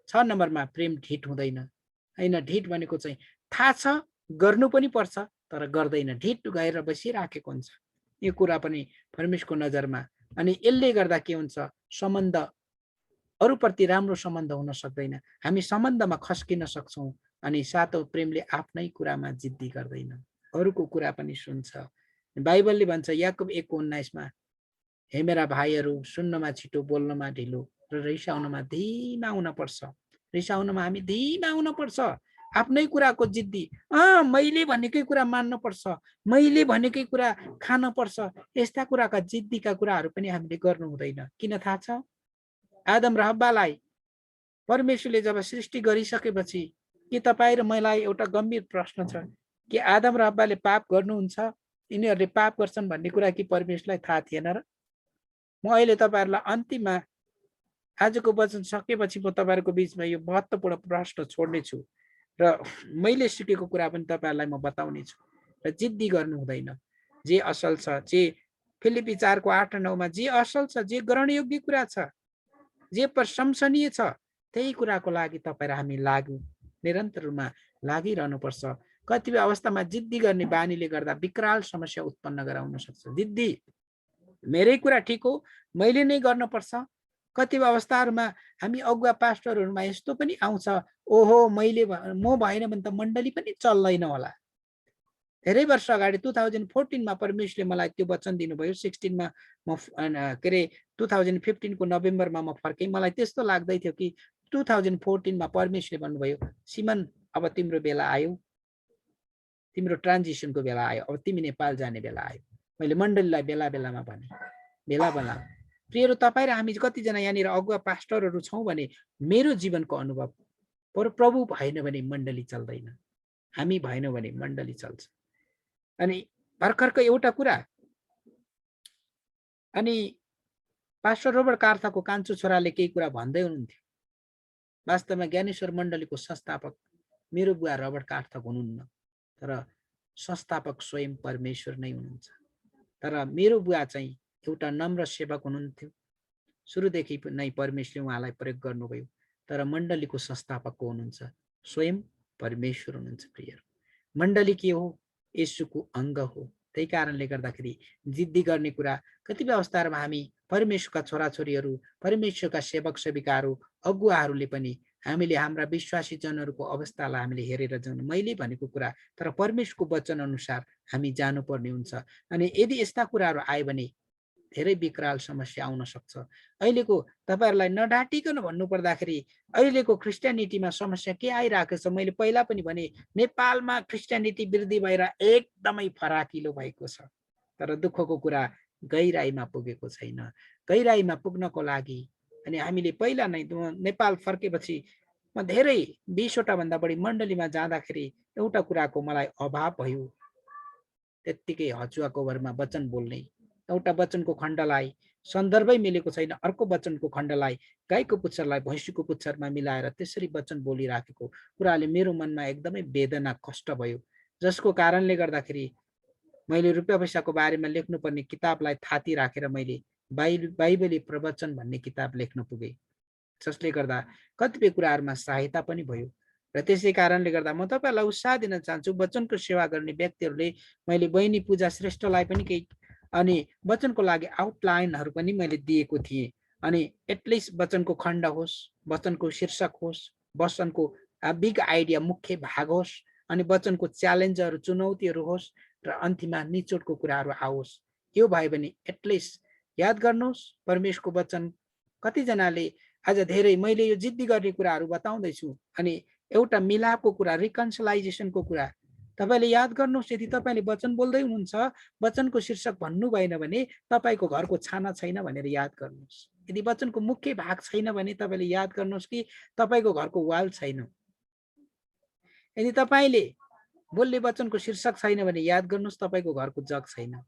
6 नम्बरमा प्रेम ढिट हुँदैन। होइन, ढिट भनेको चाहिँ थाहा छ गर्नु पनि पर्छ तर गर्दैन, ढिट गएर बसिराखेको हुन्छ। यो कुरा पनि परमेश्वरको नजरमा। अनि यसले गर्दा के हुन्छ, सम्बन्ध अरूप्रति राम्रो सम्बन्ध हुन सक्दैन। हामी सम्बन्धमा खस्किन सक्छौँ। अनि सातौं, प्रेमले आफ्नै कुरामा जिद्दी गर्दैन, अरूको कुरा पनि सुन्छ। बाइबलले भन्छ याकोब 1:19मा, हे मेरा भाइहरू, सुन्नमा छिटो, बोल्नमा ढिलो र रिसाउनमा धीमा हुनुपर्छ। रिसाउनमा हामी धीमा हुनुपर्छ। आफ्नै कुराको जिद्दी, मैले भनेकै कुरा मान्न पर्छ, मैले भनेकै कुरा खान पर्छ, यस्ता कुराका जिद्दीका कुराहरू पनि हामीले गर्नु हुँदैन। किन थाहा छ? आदम र हव्वालाई परमेश्वरले जब सृष्टि गरिसकेपछि के तपाईँ र मलाई एउटा गम्भीर प्रश्न छ कि आदम र हव्वाले पाप गर्नुहुन्छ, यिनीहरूले पाप गर्छन् भन्ने कुरा कि परमेश्वरलाई थाहा थिएन र? म अहिले तपाईँहरूलाई अन्तिममा आजको वचन सकेपछि म तपाईँहरूको बिचमा यो महत्त्वपूर्ण प्रश्न छोड्नेछु र मैले सिकेको कुरा पनि तपाईँहरूलाई म बताउने छु। र जिद्दी गर्नु हुँदैन। जे असल छ, जे फिलिपी 4:8-9मा जे असल छ, जे ग्रहणयोग्य कुरा छ, जे प्रशंसनीय छ त्यही कुराको लागि तपाईँ र हामी निरन्तर रूपमा लागिरहनुपर्छ। कतिपय अवस्थामा जिद्दी गर्ने बानीले गर्दा विकराल समस्या उत्पन्न गराउन सक्छ। जिद्दी, मेरै कुरा ठिक हो, मैले नै गर्नुपर्छ। कतिपय अवस्थाहरूमा हामी अगुवा पास्टरहरूमा यस्तो पनि आउँछ, ओहो म भएन भने त मण्डली पनि चल्दैन होला। धेरै वर्ष अगाडि 2014 मा परमेश्वरले मलाई त्यो वचन दिनुभयो। 16 मा म के अरे 2015 को नोभेम्बरमा म फर्केँ। मलाई त्यस्तो लाग्दै थियो कि 2014 मा परमेश्वरले भन्नुभयो, सिमन अब तिम्रो बेला आयो, तिम्रो ट्रान्जिसनको बेला आयो, अब तिमी नेपाल जाने बेला आयो। मैले मण्डलीलाई बेला बेलामा भने, बेला बेला। प्रियहरू, तपाईँ र हामी कतिजना यहाँनिर अगुवा पास्टरहरू छौँ भने मेरो जीवनको अनुभव, प्रभु भएन भने मण्डली चल्दैन, हामी भएनौँ भने मण्डली चल्छ। अनि भर्खरको एउटा कुरा, अनि पास्टर रोबर्ट कार्थको कान्छो छोराले केही कुरा भन्दै हुनुहुन्थ्यो। वास्तवमा ज्ञानेश्वर मण्डलीको संस्थापक मेरो बुवा रोबर्ट कार्थक हुनुहुन्न, तर संस्थापक स्वयं परमेश्वर नै हुनुहुन्छ। तर मेरो बुवा चाहिँ एउटा नम्र सेवक हुनुहुन्थ्यो। सुरुदेखि नै परमेश्वरले उहाँलाई प्रयोग गर्नुभयो, तर मण्डलीको संस्थापक को हुनुहुन्छ? स्वयं परमेश्वर हुनुहुन्छ। प्रिय मण्डली के हो? येशूको अङ्ग हो। त्यही कारणले गर्दाखेरि जिद्दी गर्ने कुरा, कतिपय अवस्थाहरूमा हामी परमेश्वरका छोराछोरीहरू, परमेश्वरका सेवक सेविकाहरू, अगुवाहरूले पनि हामीले हाम्रा विश्वासी जनहरूको अवस्थालाई हामीले हेरेर जाउँ। मैले भनेको कुरा तर परमेश्वरको वचन अनुसार हामी जानुपर्ने हुन्छ। अनि यदि यस्ता कुराहरू आयो भने धेरै विकराल समस्या आउन सक्छ। अहिलेको तपाईहरूलाई नडाटिकन भन्नुपर्दाखेरि अहिलेको क्रिस्चियनिटीमा समस्या के आइरहेको छ? मैले पहिला पनि भने, नेपालमा क्रिस्चियनिटी वृद्धि भएर एकदमै फराकिलो भएको छ। तर दुःखको कुरा गहिराईमा पुगेको छैन। गहिराईमा पुग्नको लागि अनि हामीले पहिला नै नेपाल फर्केपछि म धेरै 20वटा भन्दा बढी मण्डलीमा जाँदाखेरि एउटा कुराको मलाई अभाव भयो। त्यत्तिकै हचुवाको भरमा वचन बोल्ने, एउटा वचनको खण्डलाई सन्दर्भै मिलेको छैन, अर्को वचनको खण्डलाई गाईको पुच्छरलाई भैँसीको पुच्छरमा मिलाएर त्यसरी वचन बोलिराखेको कुराले मेरो मनमा एकदमै वेदना, कष्ट भयो। जसको कारणले गर्दाखेरि मैले रुपियाँ पैसाको बारेमा लेख्नुपर्ने किताबलाई थाती राखेर मैले बाइबली प्रवचन भन्ने किताब लेख्न पुगेँ, जसले गर्दा कतिपय कुराहरूमा सहायता पनि भयो। र त्यसै कारणले गर्दा म तपाईँलाई उत्साह दिन चाहन्छु। वचनको सेवा गर्ने व्यक्तिहरूले, मैले बहिनी पूजा श्रेष्ठलाई पनि केही अनि वचनको लागि आउटलाइनहरू पनि मैले दिएको थिएँ। अनि एटलिस्ट वचनको खण्ड होस्, वचनको शीर्षक होस्, वचनको बिग आइडिया मुख्य भाग होस्, अनि वचनको च्यालेन्जहरू, चुनौतीहरू होस्, र अन्तिममा निचोडको कुराहरू आओस्। यो भयो भने एटलिस्ट याद गर्नुहोस्, परमेश्वरको वचन कतिजनाले आज धेरै मैले यो जिद्दी गर्ने कुराहरू बताउँदैछु। अनि एउटा मिलापको कुरा, रिकन्सिलाइजेसनको कुरा तपाईँले याद गर्नुहोस्। यदि तपाईँले वचन बोल्दै हुनुहुन्छ, वचनको शीर्षक भन्नु भएन भने तपाईँको घरको छाना छैन भनेर याद गर्नुहोस्। यदि वचनको मुख्य भाग छैन भने तपाईँले याद गर्नुहोस् कि तपाईँको घरको वाल छैन। यदि तपाईँले बोल्ने वचनको शीर्षक छैन भने याद गर्नुहोस् तपाईँको घरको जग छैन।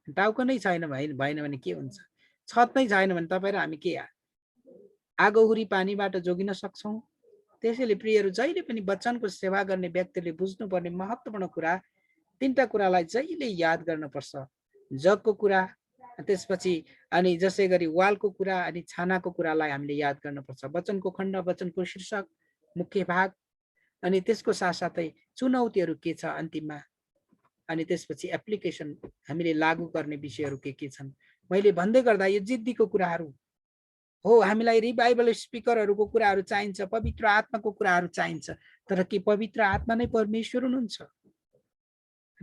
टाउको नै छैन भएन भने के हुन्छ? छत नै छैन भने तपाईँ र हामी के आगो हुरी पानीबाट जोगिन सक्छौँ? त्यसैले प्रियहरू, जहिले पनि वचनको सेवा गर्ने व्यक्तिले बुझ्नुपर्ने महत्त्वपूर्ण कुरा, तीनटा कुरालाई जहिले याद गर्नुपर्छ। जगको कुरा, त्यसपछि अनि जसै गरी वालको कुरा अनि छानाको कुरालाई हामीले याद गर्नुपर्छ। वचनको खण्ड, वचनको शीर्षक, मुख्य भाग, अनि त्यसको साथसाथै चुनौतीहरू के छ अन्तिममा, अनि त्यसपछि एप्लिकेसन, हामीले लागू गर्ने विषयहरू के छन्। मैले भन्दै गर्दा यो जिद्दीको कुराहरू हो। हामीलाई रिभाइबल स्पिकरहरूको कुराहरू चाहिन्छ, पवित्र आत्माको कुराहरू चाहिन्छ, तर के पवित्र आत्मा नै परमेश्वर हुनुहुन्छ?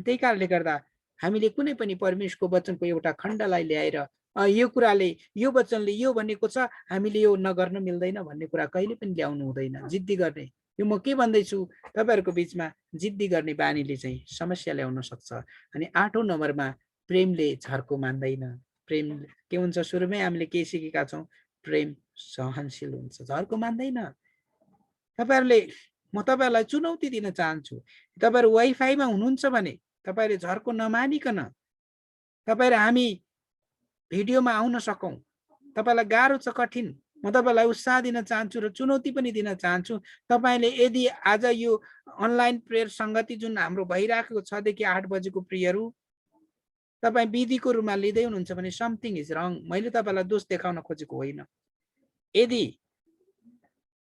त्यही कारणले गर्दा हामीले कुनै पनि परमेश्वरको वचनको एउटा खण्डलाई ल्याएर यो कुराले, यो वचनले यो भनेको छ, हामीले यो नगर्न मिल्दैन भन्ने कुरा कहिले पनि ल्याउनु हुँदैन। जिद्दी गर्ने, यो म के भन्दैछु, तपाईँहरूको बिचमा जिद्दी गर्ने बानीले चाहिँ समस्या ल्याउन सक्छ। अनि 8औं नम्बरमा, प्रेमले झर्को मान्दैन। प्रेम के हुन्छ? सुरुमै हामीले के सिकेका छौँ? प्रेम सहनशील हुन्छ, झर्को मान्दैन। तपाईँहरूले, म तपाईँहरूलाई चुनौती दिन चाहन्छु, तपाईँहरू वाइफाईमा हुनुहुन्छ भने तपाईँले झर्को नमानिकन तपाईँ र हामी भिडियोमा आउन सकौँ। तपाईँलाई गाह्रो छ, कठिन, म तपाईँलाई उत्साह दिन चाहन्छु र चुनौती पनि दिन चाहन्छु। तपाईँले यदि आज यो अनलाइन प्रेयर सङ्गति जुन हाम्रो भइरहेको 6 देखि 8 बजेको प्रियहरू, तपाईँ विधिको रूपमा लिँदै हुनुहुन्छ भने समथिङ इज रङ। मैले तपाईँलाई दोष देखाउन खोजेको होइन। यदि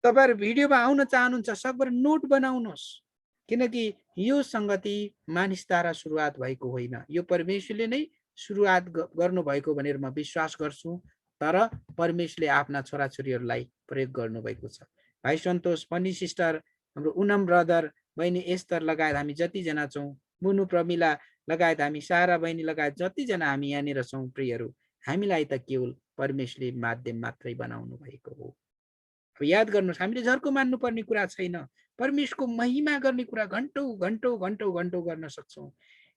तपाईहरु भिडियोमा आउन चाहनुहुन्छ सकभर नोट बनाउनुहोस्, किनकि यो संगति मानिसद्वारा सुरुवात भएको होइन, यो परमेश्वरले नै सुरुवात गर्नुभएको भनेर म विश्वास गर्छु। तर परमेश्वरले आफ्ना छोराछोरीहरूलाई प्रयोग गर्नुभएको छ। भाइ सन्तोष, पनि सिस्टर, हाम्रो उनम ब्रदर, बहिनी एस्तर लगायत हामी जतिजना छौँ, मुनु प्रमिला लगायत हामी सारा बहिनी लगायत जतिजना हामी यहाँनिर छौँ प्रियहरू, हामीलाई त केवल परमेश्वरले माध्यम मात्रै बनाउनु भएको हो। याद गर्नुहोस्, हामीले झर्को मान्नुपर्ने कुरा छैन। परमेश्वरको महिमा गर्ने कुरा घन्टौँ घन्टौँ घन्टौँ घन्टौँ गर्न सक्छौँ।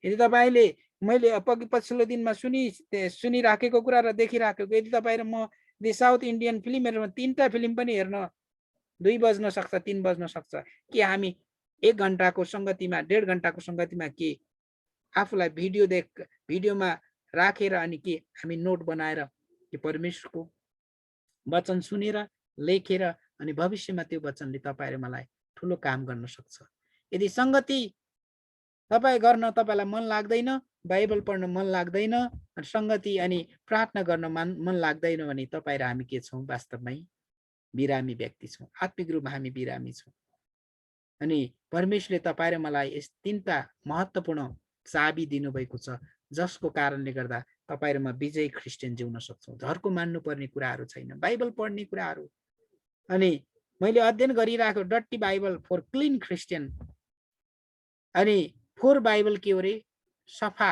यदि तपाईँले मैले पछिल्लो दिनमा सुनिराखेको कुरा र देखिराखेको, यदि तपाईँ र म साउथ इन्डियन फिल्महरूमा 3टा फिल्म पनि हेर्न 2 बज्न सक्छ, 3 बज्न सक्छ, कि हामी 1 घन्टाको सङ्गतिमा 1.5 घन्टाको सङ्गतिमा के आफूलाई भिडियोमा राखेर अनि के हामी नोट बनाएर कि परमेश्वरको वचन सुनेर लेखेर अनि भविष्यमा त्यो वचनले तपाईँ र मलाई ठुलो काम गर्न सक्छ। यदि सङ्गति तपाईँ गर्न तपाईँलाई मन लाग्दैन, बाइबल पढ्न मन लाग्दैन, सङ्गति अनि प्रार्थना गर्न मन लाग्दैन भने तपाईँ र हामी के छौँ? वास्तवमै बिरामी व्यक्ति छौँ। आत्मिक रूपमा हामी बिरामी छौँ। अनि परमेश्वरले तपाईँ र मलाई यस 3टा महत्त्वपूर्ण चाबी दिनुभएको छ, जसको कारणले गर्दा तपाईँ र म विजयी क्रिस्चियन जिउन सक्छौँ। झर्को मान्नुपर्ने कुराहरू छैन, बाइबल पढ्ने कुराहरू। अनि मैले अध्ययन गरिरहेको डट्टी बाइबल फर क्लिन क्रिस्चियन, अनि फोर बाइबल के हो रे? सफा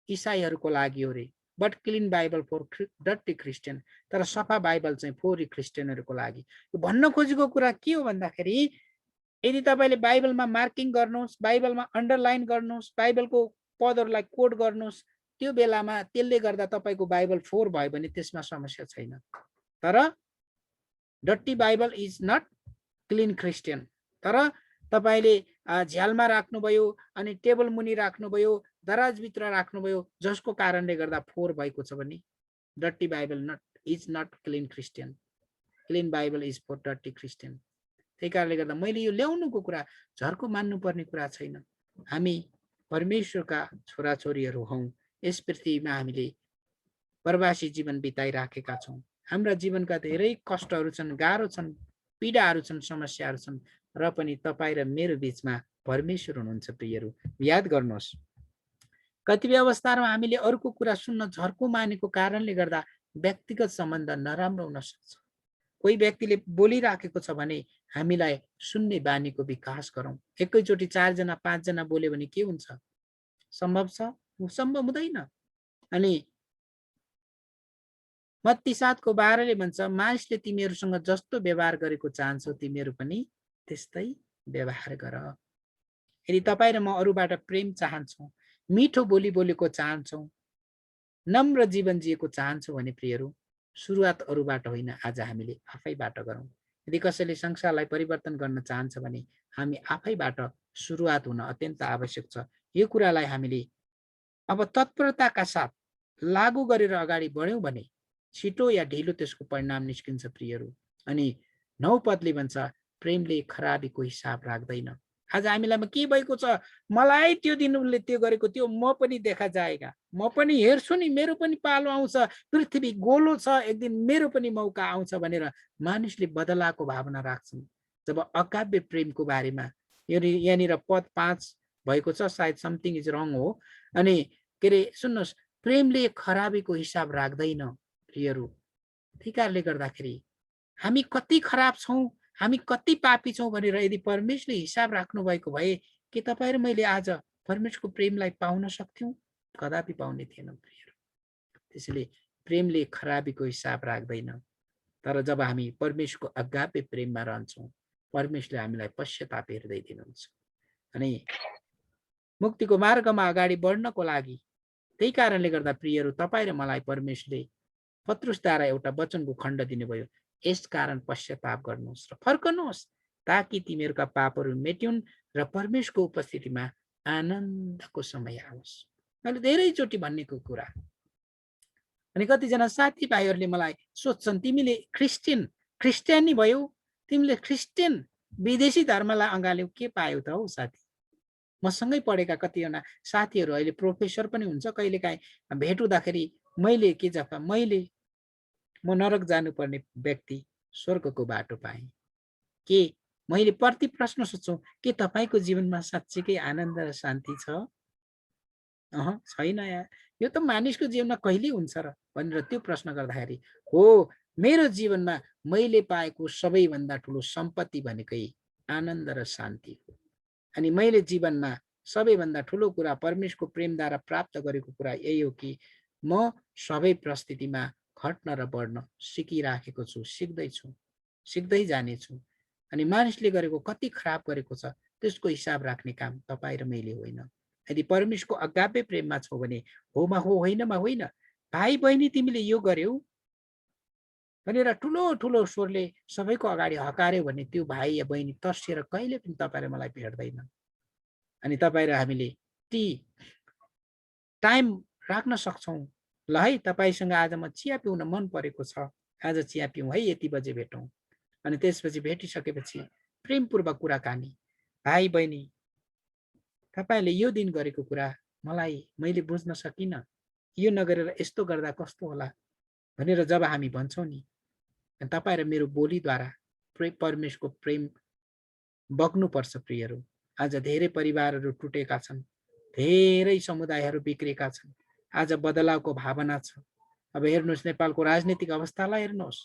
इसाईहरूको लागि हो रे, बट क्लिन बाइबल फर डट्टी क्रिस्चियन। तर सफा बाइबल चाहिँ फोर क्रिस्चियनहरूको लागि। भन्न खोजेको कुरा के हो भन्दाखेरि, यदि तपाईँले बाइबलमा मार्किङ गर्नुहोस्, बाइबलमा अन्डरलाइन गर्नुहोस्, बाइबलको पदहरूलाई कोड गर्नुहोस्, त्यो बेलामा त्यसले गर्दा तपाईँको बाइबल 4 भयो भने त्यसमा समस्या छैन। तर डट्टी Bible is not clean Christian. तर तपाईँले झ्यालमा राख्नुभयो, अनि टेबल मुनि राख्नुभयो, दराजभित्र राख्नुभयो, जसको कारणले गर्दा 4 भएको छ भने डट्टी Bible is not clean Christian. Clean Bible is for डट्टी क्रिस्चियन। त्यही कारणले गर्दा मैले यो ल्याउनुको कुरा झर्को मान्नुपर्ने कुरा छैन। हामी परमेश्वरका छोराछोरीहरू हौँ। यस पृथ्वीमा हामीले प्रवासी जीवन बिताइराखेका छौँ। हाम्रा जीवनका धेरै कष्टहरू छन्, गाह्रो छन्, पीडाहरू छन्, समस्याहरू छन्, र पनि तपाईँ र मेरो बिचमा परमेश्वर हुनुहुन्छ। प्रियहरू, याद गर्नुहोस्, कतिपय अवस्थामा हामीले अरूको कुरा सुन्न झर्को मानेको कारणले गर्दा व्यक्तिगत सम्बन्ध नराम्रो हुन सक्छ। कोही व्यक्तिले बोलिराखेको छ भने हामीलाई सुन्ने बानीको विकास गरौँ। एकैचोटि 4 जना 5 जना बोल्यो भने के हुन्छ? सम्भव छ? सम्भव हुँदैन। अनि मत्ती 7:12 भन्छ, मानिसले तिमीहरूसँग जस्तो व्यवहार गरेको चाहन्छौ तिमीहरू पनि त्यस्तै व्यवहार गर। यदि तपाईँ र म अरूबाट प्रेम चाहन्छौँ, मिठो बोली बोलेको चाहन्छौँ, नम्र जीवन जिएको चाहन्छौँ भने प्रियहरू, सुरुवात अरूबाट होइन, आज हामीले आफैबाट गरौँ। यदि कसैले संसारलाई परिवर्तन गर्न चाहन्छ भने हामी आफैबाट सुरुवात हुन अत्यन्त आवश्यक छ। यो कुरालाई हामीले अब तत्परताका साथ लागू गरेर अगाडि बढ्यौँ भने छिटो या ढिलो त्यसको परिणाम निस्किन्छ। प्रियहरू, अनि 9 पदले भन्छ, प्रेमले खराबीको हिसाब राख्दैन। आज हामीलाई के भएको छ? मलाई त्यो दिन उसले त्यो गरेको थियो, म पनि देखा जाएगा, म पनि हेर्छु नि, मेरो पनि पालो आउँछ, पृथ्वी गोलो छ, एक दिन मेरो पनि मौका आउँछ भनेर मानिसले बदलाको भावना राख्छन्। जब अकाव्य प्रेमको बारेमा यहाँनिर पद 5 भएको छ, सायद समथिङ इज रङ हो। अनि के अरे, सुन्नुहोस्, प्रेमले खराबीको हिसाब राख्दैन। प्रियहरू, त्यही कारणले गर्दाखेरि हामी कति खराब छौँ, हामी कति पापी छौँ भनेर यदि परमेश्वरले हिसाब राख्नु भएको भए के तपाईँ र मैले आज परमेश्वरको प्रेमलाई पाउन सक्थ्यौँ? कदापि पाउने थिएनौँ। प्रियहरू, त्यसैले प्रेमले खराबीको हिसाब राख्दैन। तर जब हामी परमेश्वरको अगाप्य प्रेममा रहन्छौँ, परमेश्वरले हामीलाई पश्चाताप हृदय दिनुहुन्छ। अनि मुक्तिको मार्गमा अगाडि बढ्नको लागि त्यही कारणले गर्दा प्रियहरू, तपाईँ र मलाई परमेश्वरले पत्रुसद्वारा एउटा वचनको खण्ड दिनुभयो, यस कारण पश्चाताप गर्नुहोस् र फर्कनुहोस्, ताकि तिमीहरूका पापहरू मेट्युन् र परमेश्वरको उपस्थितिमा आनन्दको समय आओस्। मैले धेरैचोटि भनेको कुरा। अनि कतिजना साथीभाइहरूले मलाई सोध्छन्, तिमीले क्रिस्चियनी भयौ, तिमीले क्रिस्चियन विदेशी धर्मलाई अँगाल्यौ, के पायौ त हौ साथी? मसँगै पढेका कतिजना साथीहरू अहिले प्रोफेसर पनि हुन्छ। कहिलेकाहीँ भेट हुँदाखेरि मैले म नरक जानुपर्ने व्यक्ति, स्वर्गको बाटो पाएँ। के मैले प्रति प्रश्न सोध्छु, के तपाईँको जीवनमा साँच्चीकै आनन्द र शान्ति छ? छैन यार। यो त मानिसको जीवनमा कहिले हुन्छ र भनेर त्यो प्रश्न गर्दाखेरि हो, मेरो जीवनमा मैले पाएको सबैभन्दा ठुलो सम्पत्ति भनेकै आनन्द र शान्ति हो। अनि मैले जीवनमा सबैभन्दा ठुलो कुरा परमेश्वरको प्रेमद्वारा प्राप्त गरेको कुरा यही हो कि म सबै परिस्थितिमा घट्न र बढ्न सिकिराखेको छु, सिक्दै जानेछु। अनि मानिसले गरेको कति खराब गरेको छ त्यसको हिसाब राख्ने काम तपाईँ र मैले होइन। यदि परमेश्वरको अगापे प्रेममा छौ भने होमा हो, होइनमा होइन। भाइ बहिनी तिमीले यो गर्यौ भनेर ठुलो ठुलो स्वरले सबैको अगाडि हकार्यो भने त्यो भाइ या बहिनी तर्सिएर कहिले पनि तपाईँ र मलाई भेट्दैन। अनि तपाईँ र हामीले ती टाइम राख्न सक्छौँ। ल है, तपाईँसँग आज म चिया पिउन मन परेको छ, आज चिया पिउँ है, यति बजे भेटौँ। अनि त्यसपछि भेटिसकेपछि प्रेमपूर्वक कुराकानी, भाइ बहिनी तपाईँले यो दिन गरेको कुरा मैले बुझ्न सकिनँ, यो नगरेर यस्तो गर्दा कस्तो होला भनेर जब हामी भन्छौँ नि, तपाईँ र मेरो बोलीद्वारा परमेश्वरको प्रेम बग्नुपर्छ। प्रियहरू, आज धेरै परिवारहरू टुटेका छन्, धेरै समुदायहरू बिग्रेका छन्। आज बदलावको भावना छ। अब हेर्नुहोस्, नेपालको राजनीतिक अवस्थालाई हेर्नुहोस्,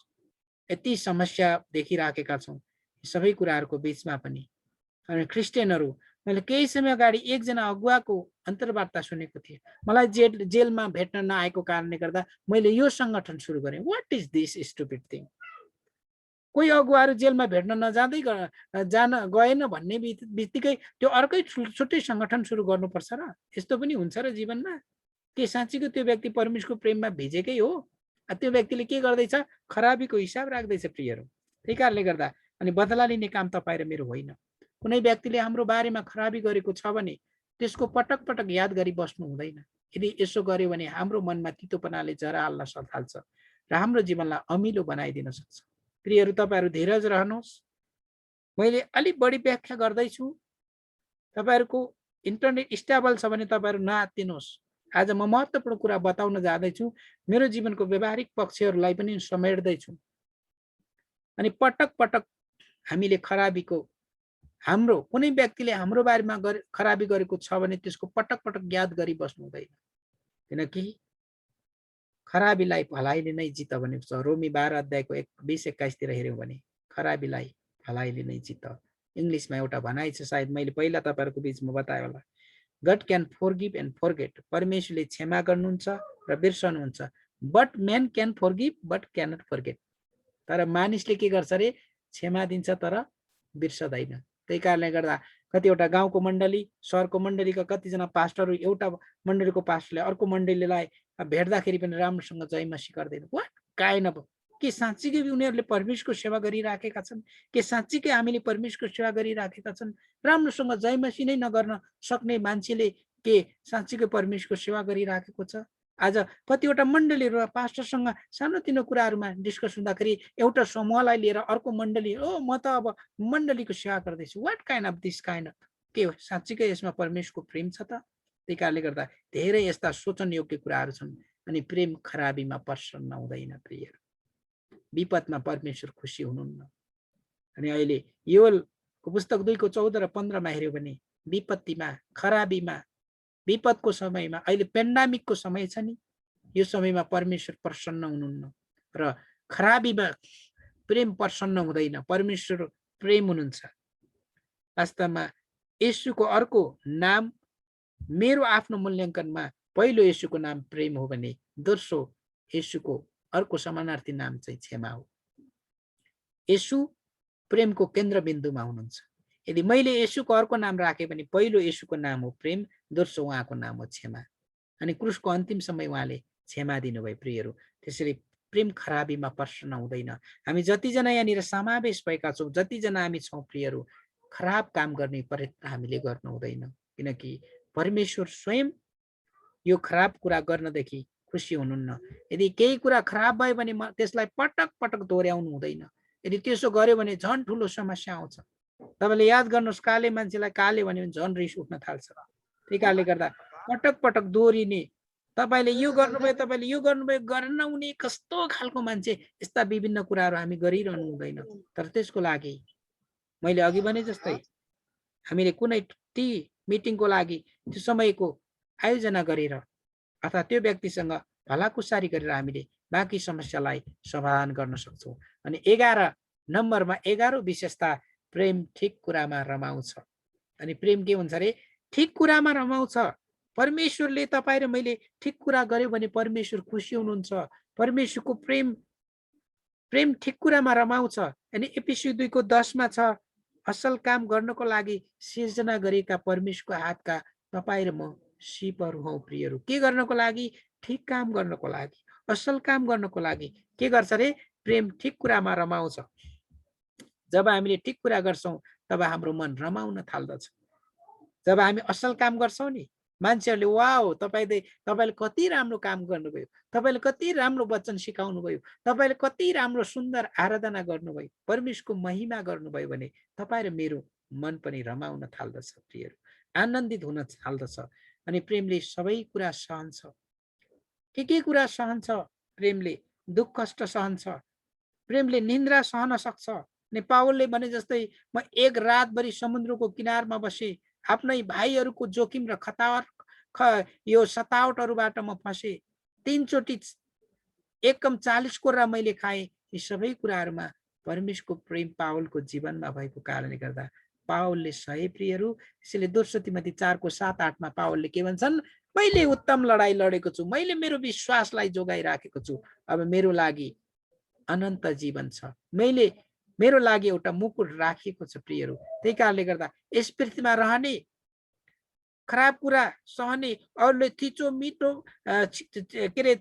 यति समस्या देखिराखेका छौँ सबै कुराहरूको बिचमा पनि। अनि क्रिस्चियनहरू, मैले केही समय अगाडि एकजना अगुवाको अन्तर्वार्ता सुनेको थिएँ। मलाई जेलमा भेट्न नआएको कारणले गर्दा मैले यो सङ्गठन सुरु गरेँ। What is this stupid thing? कोही अगुवाहरू जेलमा भेट्न जान गएन भन्ने बित्तिकै त्यो अर्कै छुट्टै सङ्गठन सुरु गर्नुपर्छ र? यस्तो पनि हुन्छ र जीवनमा? के साँच्चीको त्यो व्यक्ति परमेश्वरको प्रेममा भिजेकै हो? त्यो व्यक्तिले के गर्दैछ? खराबीको हिसाब राख्दैछ प्रियहरू। त्यही कारणले गर्दा अनि बदला लिने काम तपाईँ र मेरो होइन। कुनै व्यक्तिले हाम्रो बारेमा खराबी गरेको छ भने त्यसको पटक पटक याद गरी बस्नु हुँदैन। यदि यसो गर्यो भने हाम्रो मनमा तितोपनाले जरा हाल्न थाल्छ र हाम्रो जीवनलाई अमिलो बनाइदिन सक्छ। प्रियहरू, तपाईँहरू धीरज रहनुहोस्। मैले अलिक बढी व्याख्या गर्दैछु। तपाईँहरूको इन्टरनेट स्टेबल छ भने तपाईँहरू नआत्तिनुहोस्। आज म महत्त्वपूर्ण कुरा बताउन जाँदैछु, मेरो जीवनको व्यवहारिक पक्षहरूलाई पनि समेट्दैछु। अनि पटक पटक हामीले हाम्रो कुनै व्यक्तिले हाम्रो बारेमा खराबी गरेको छ भने त्यसको पटक पटक याद गरी बस्नु हुँदैन। किनकि खराबीलाई भलाइले नै जित भनेको छ। रोमी 12 अध्यायको 20-21 हेऱ्यौँ भने खराबीलाई भलाइले नै जित। इङ्ग्लिसमा एउटा भनाइ छ, सायद मैले पहिला तपाईँहरूको बिचमा बताएँ होला। God can forgive and forget. परमेश्वरले क्षमा गर्नुहुन्छ र बिर्सनुहुन्छ। But man can forgive but cannot forget. तर मानिसले के गर्छ रे? क्षमा दिन्छ तर बिर्सदैन। त्यही कारणले गर्दा कतिवटा गाउँको मण्डली, सहरको मण्डलीका कतिजना पास्टरहरू एउटा मण्डलीको पास्टरले अर्को मण्डलीलाई भेट्दाखेरि पनि राम्रोसँग जयमसी गर्दैन। What kind of? के साँच्चीकै उनीहरूले परमेश्वरको सेवा गरिराखेका छन्? के साँच्चीकै हामीले परमेश्वरको सेवा गरिराखेका छन्? राम्रोसँग जयमसी नै नगर्न सक्ने मान्छेले के साँच्चीकै परमेश्वरको सेवा गरिराखेको छ? आज कतिवटा मण्डलीहरू पास्टरसँग सानोतिनो कुराहरूमा डिस्कस हुँदाखेरि एउटा समूहलाई लिएर अर्को मण्डली, म त अब मण्डलीको सेवा गर्दैछु। What kind of this kind of? के हो साँच्चीकै यसमा परमेश्वरको प्रेम छ त? त्यही कारणले गर्दा धेरै यस्ता सोचन योग्य कुराहरू छन्। अनि प्रेम खराबीमा प्रसन्न हुँदैन प्रियहरू। विपदमा परमेश्वर खुसी हुनुहुन्न। अनि अहिले योएलको पुस्तक 2:14 र 15मा हेऱ्यो भने विपत्तिमा, खराबीमा, विपदको समयमा, अहिले पेन्डामिकको समय छ नि, यो समयमा परमेश्वर प्रसन्न हुनुहुन्न र खराबीमा प्रेम प्रसन्न हुँदैन। परमेश्वर प्रेम हुनुहुन्छ। वास्तवमा येशूको अर्को नाम, मेरो आफ्नो मूल्याङ्कनमा पहिलो येशूको नाम प्रेम हो भने दोस्रो येशूको अर्को समानार्थी नाम चाहिँ क्षमा हो। येशू प्रेमको केन्द्रबिन्दुमा हुनुहुन्छ। यदि मैले येशूको अर्को नाम राखेँ भने पहिलो येशूको नाम हो प्रेम, दोस्रो उहाँको नाम हो क्षमा। अनि क्रुसको अन्तिम समय उहाँले क्षमा दिनुभयो प्रियहरू। त्यसरी प्रेम खराबीमा प्रसन्न हुँदैन। हामी जतिजना यहाँनिर समावेश भएका छौँ, जतिजना हामी छौँ प्रियहरू, खराब काम गर्ने प्रयत्न हामीले गर्नु हुँदैन। किनकि परमेश्वर स्वयं यो खराब कुरा गर्नदेखि खुसी हुनुहुन्न। यदि केही कुरा खराब भयो भने त्यसलाई पटक पटक दोहोऱ्याउनु हुँदैन। यदि त्यसो गर्यो भने झन् ठुलो समस्या आउँछ। तपाईँले याद गर्नुहोस्, काले मान्छेलाई काले भन्यो भने झन् रिस उठ्न थाल्छ। त्यही कारणले गर्दा पटक पटक दोहोरिने तपाईँले यो गर्नुभयो, तपाईँले यो गर्नुभयो, गर्न नहुने कस्तो खालको मान्छे, यस्ता विभिन्न कुराहरू हामी गरिरहनु हुँदैन। तर त्यसको लागि मैले अघि भने जस्तै हामीले कुनै ती मिटिङको लागि त्यो समयको आयोजना गरेर अथवा त्यो व्यक्तिसँग भलाकुसारी गरेर हामीले बाँकी समस्यालाई समाधान गर्न सक्छौँ। अनि 11 नम्बरमा 11औं विशेषता प्रेम ठिक कुरामा रमाउँछ। अनि प्रेम के हुन्छ अरे ठिक कुरामा रमाउँछ। परमेश्वरले तपाईँ र मैले ठिक कुरा गर्यो भने परमेश्वर खुसी हुनुहुन्छ। परमेश्वरको प्रेम प्रेम ठिक कुरामा रमाउँछ। अनि एफिसी 2 को 10 छ, असल काम गर्नको लागि सिर्जना गरेका परमेश्वरको हातका तपाईँ र म सिपहरू हौ प्रियहरू। के गर्नको लागि? ठिक काम गर्नको लागि, असल काम गर्नको लागि। के गर्छ अरे प्रेम ठिक कुरामा रमाउँछ। जब हामीले ठिक कुरा गर्छौँ तब हाम्रो मन रमाउन थाल्दछ। जब हामी असल काम गर्छौँ नि, मान्छेहरूले वाओ तपाईँले कति राम्रो काम गर्नुभयो, तपाईँले कति राम्रो वचन सिकाउनु भयो, तपाईँले कति राम्रो सुन्दर आराधना गर्नुभयो, परमेश्वरको महिमा गर्नुभयो भने तपाईँ र मेरो मन पनि रमाउन थाल्दछ प्रियहरू, आनन्दित हुन थाल्दछ। अनि प्रेमले सबै कुरा सहन्छ। के कुरा सहन्छ? प्रेमले दुःख कष्ट सहन्छ। प्रेमले निन्द्रा सहन सक्छ। अनि पावलले भने जस्तै म एक रातभरि समुद्रको किनारमा बसेँ, आफ्नै भाइहरूको जोखिम र यो सतावटहरूबाट म फसेँ। 3 चोटि 1 कम 40 कोर्रा मैले खाएँ। यी सबै कुराहरूमा परमेश्वरको प्रेम पावलको जीवनमा भएको कारणले गर्दा पावलले सहे प्रियहरू। यसैले दोस्रो तिमोथी 4:7-8 पावलले के भन्छन्? मैले उत्तम लडाई लडेको छु, मैले मेरो विश्वासलाई जोगाइराखेको छु। अब मेरो लागि अनन्त जीवन छ। मैले मेरो लागि एउटा मुकुट राखिएको छ प्रियहरू। त्यही कारणले गर्दा यस पृथ्वीमा रहने, खराब कुरा सहने, अरूले थिचो मिठो के अरे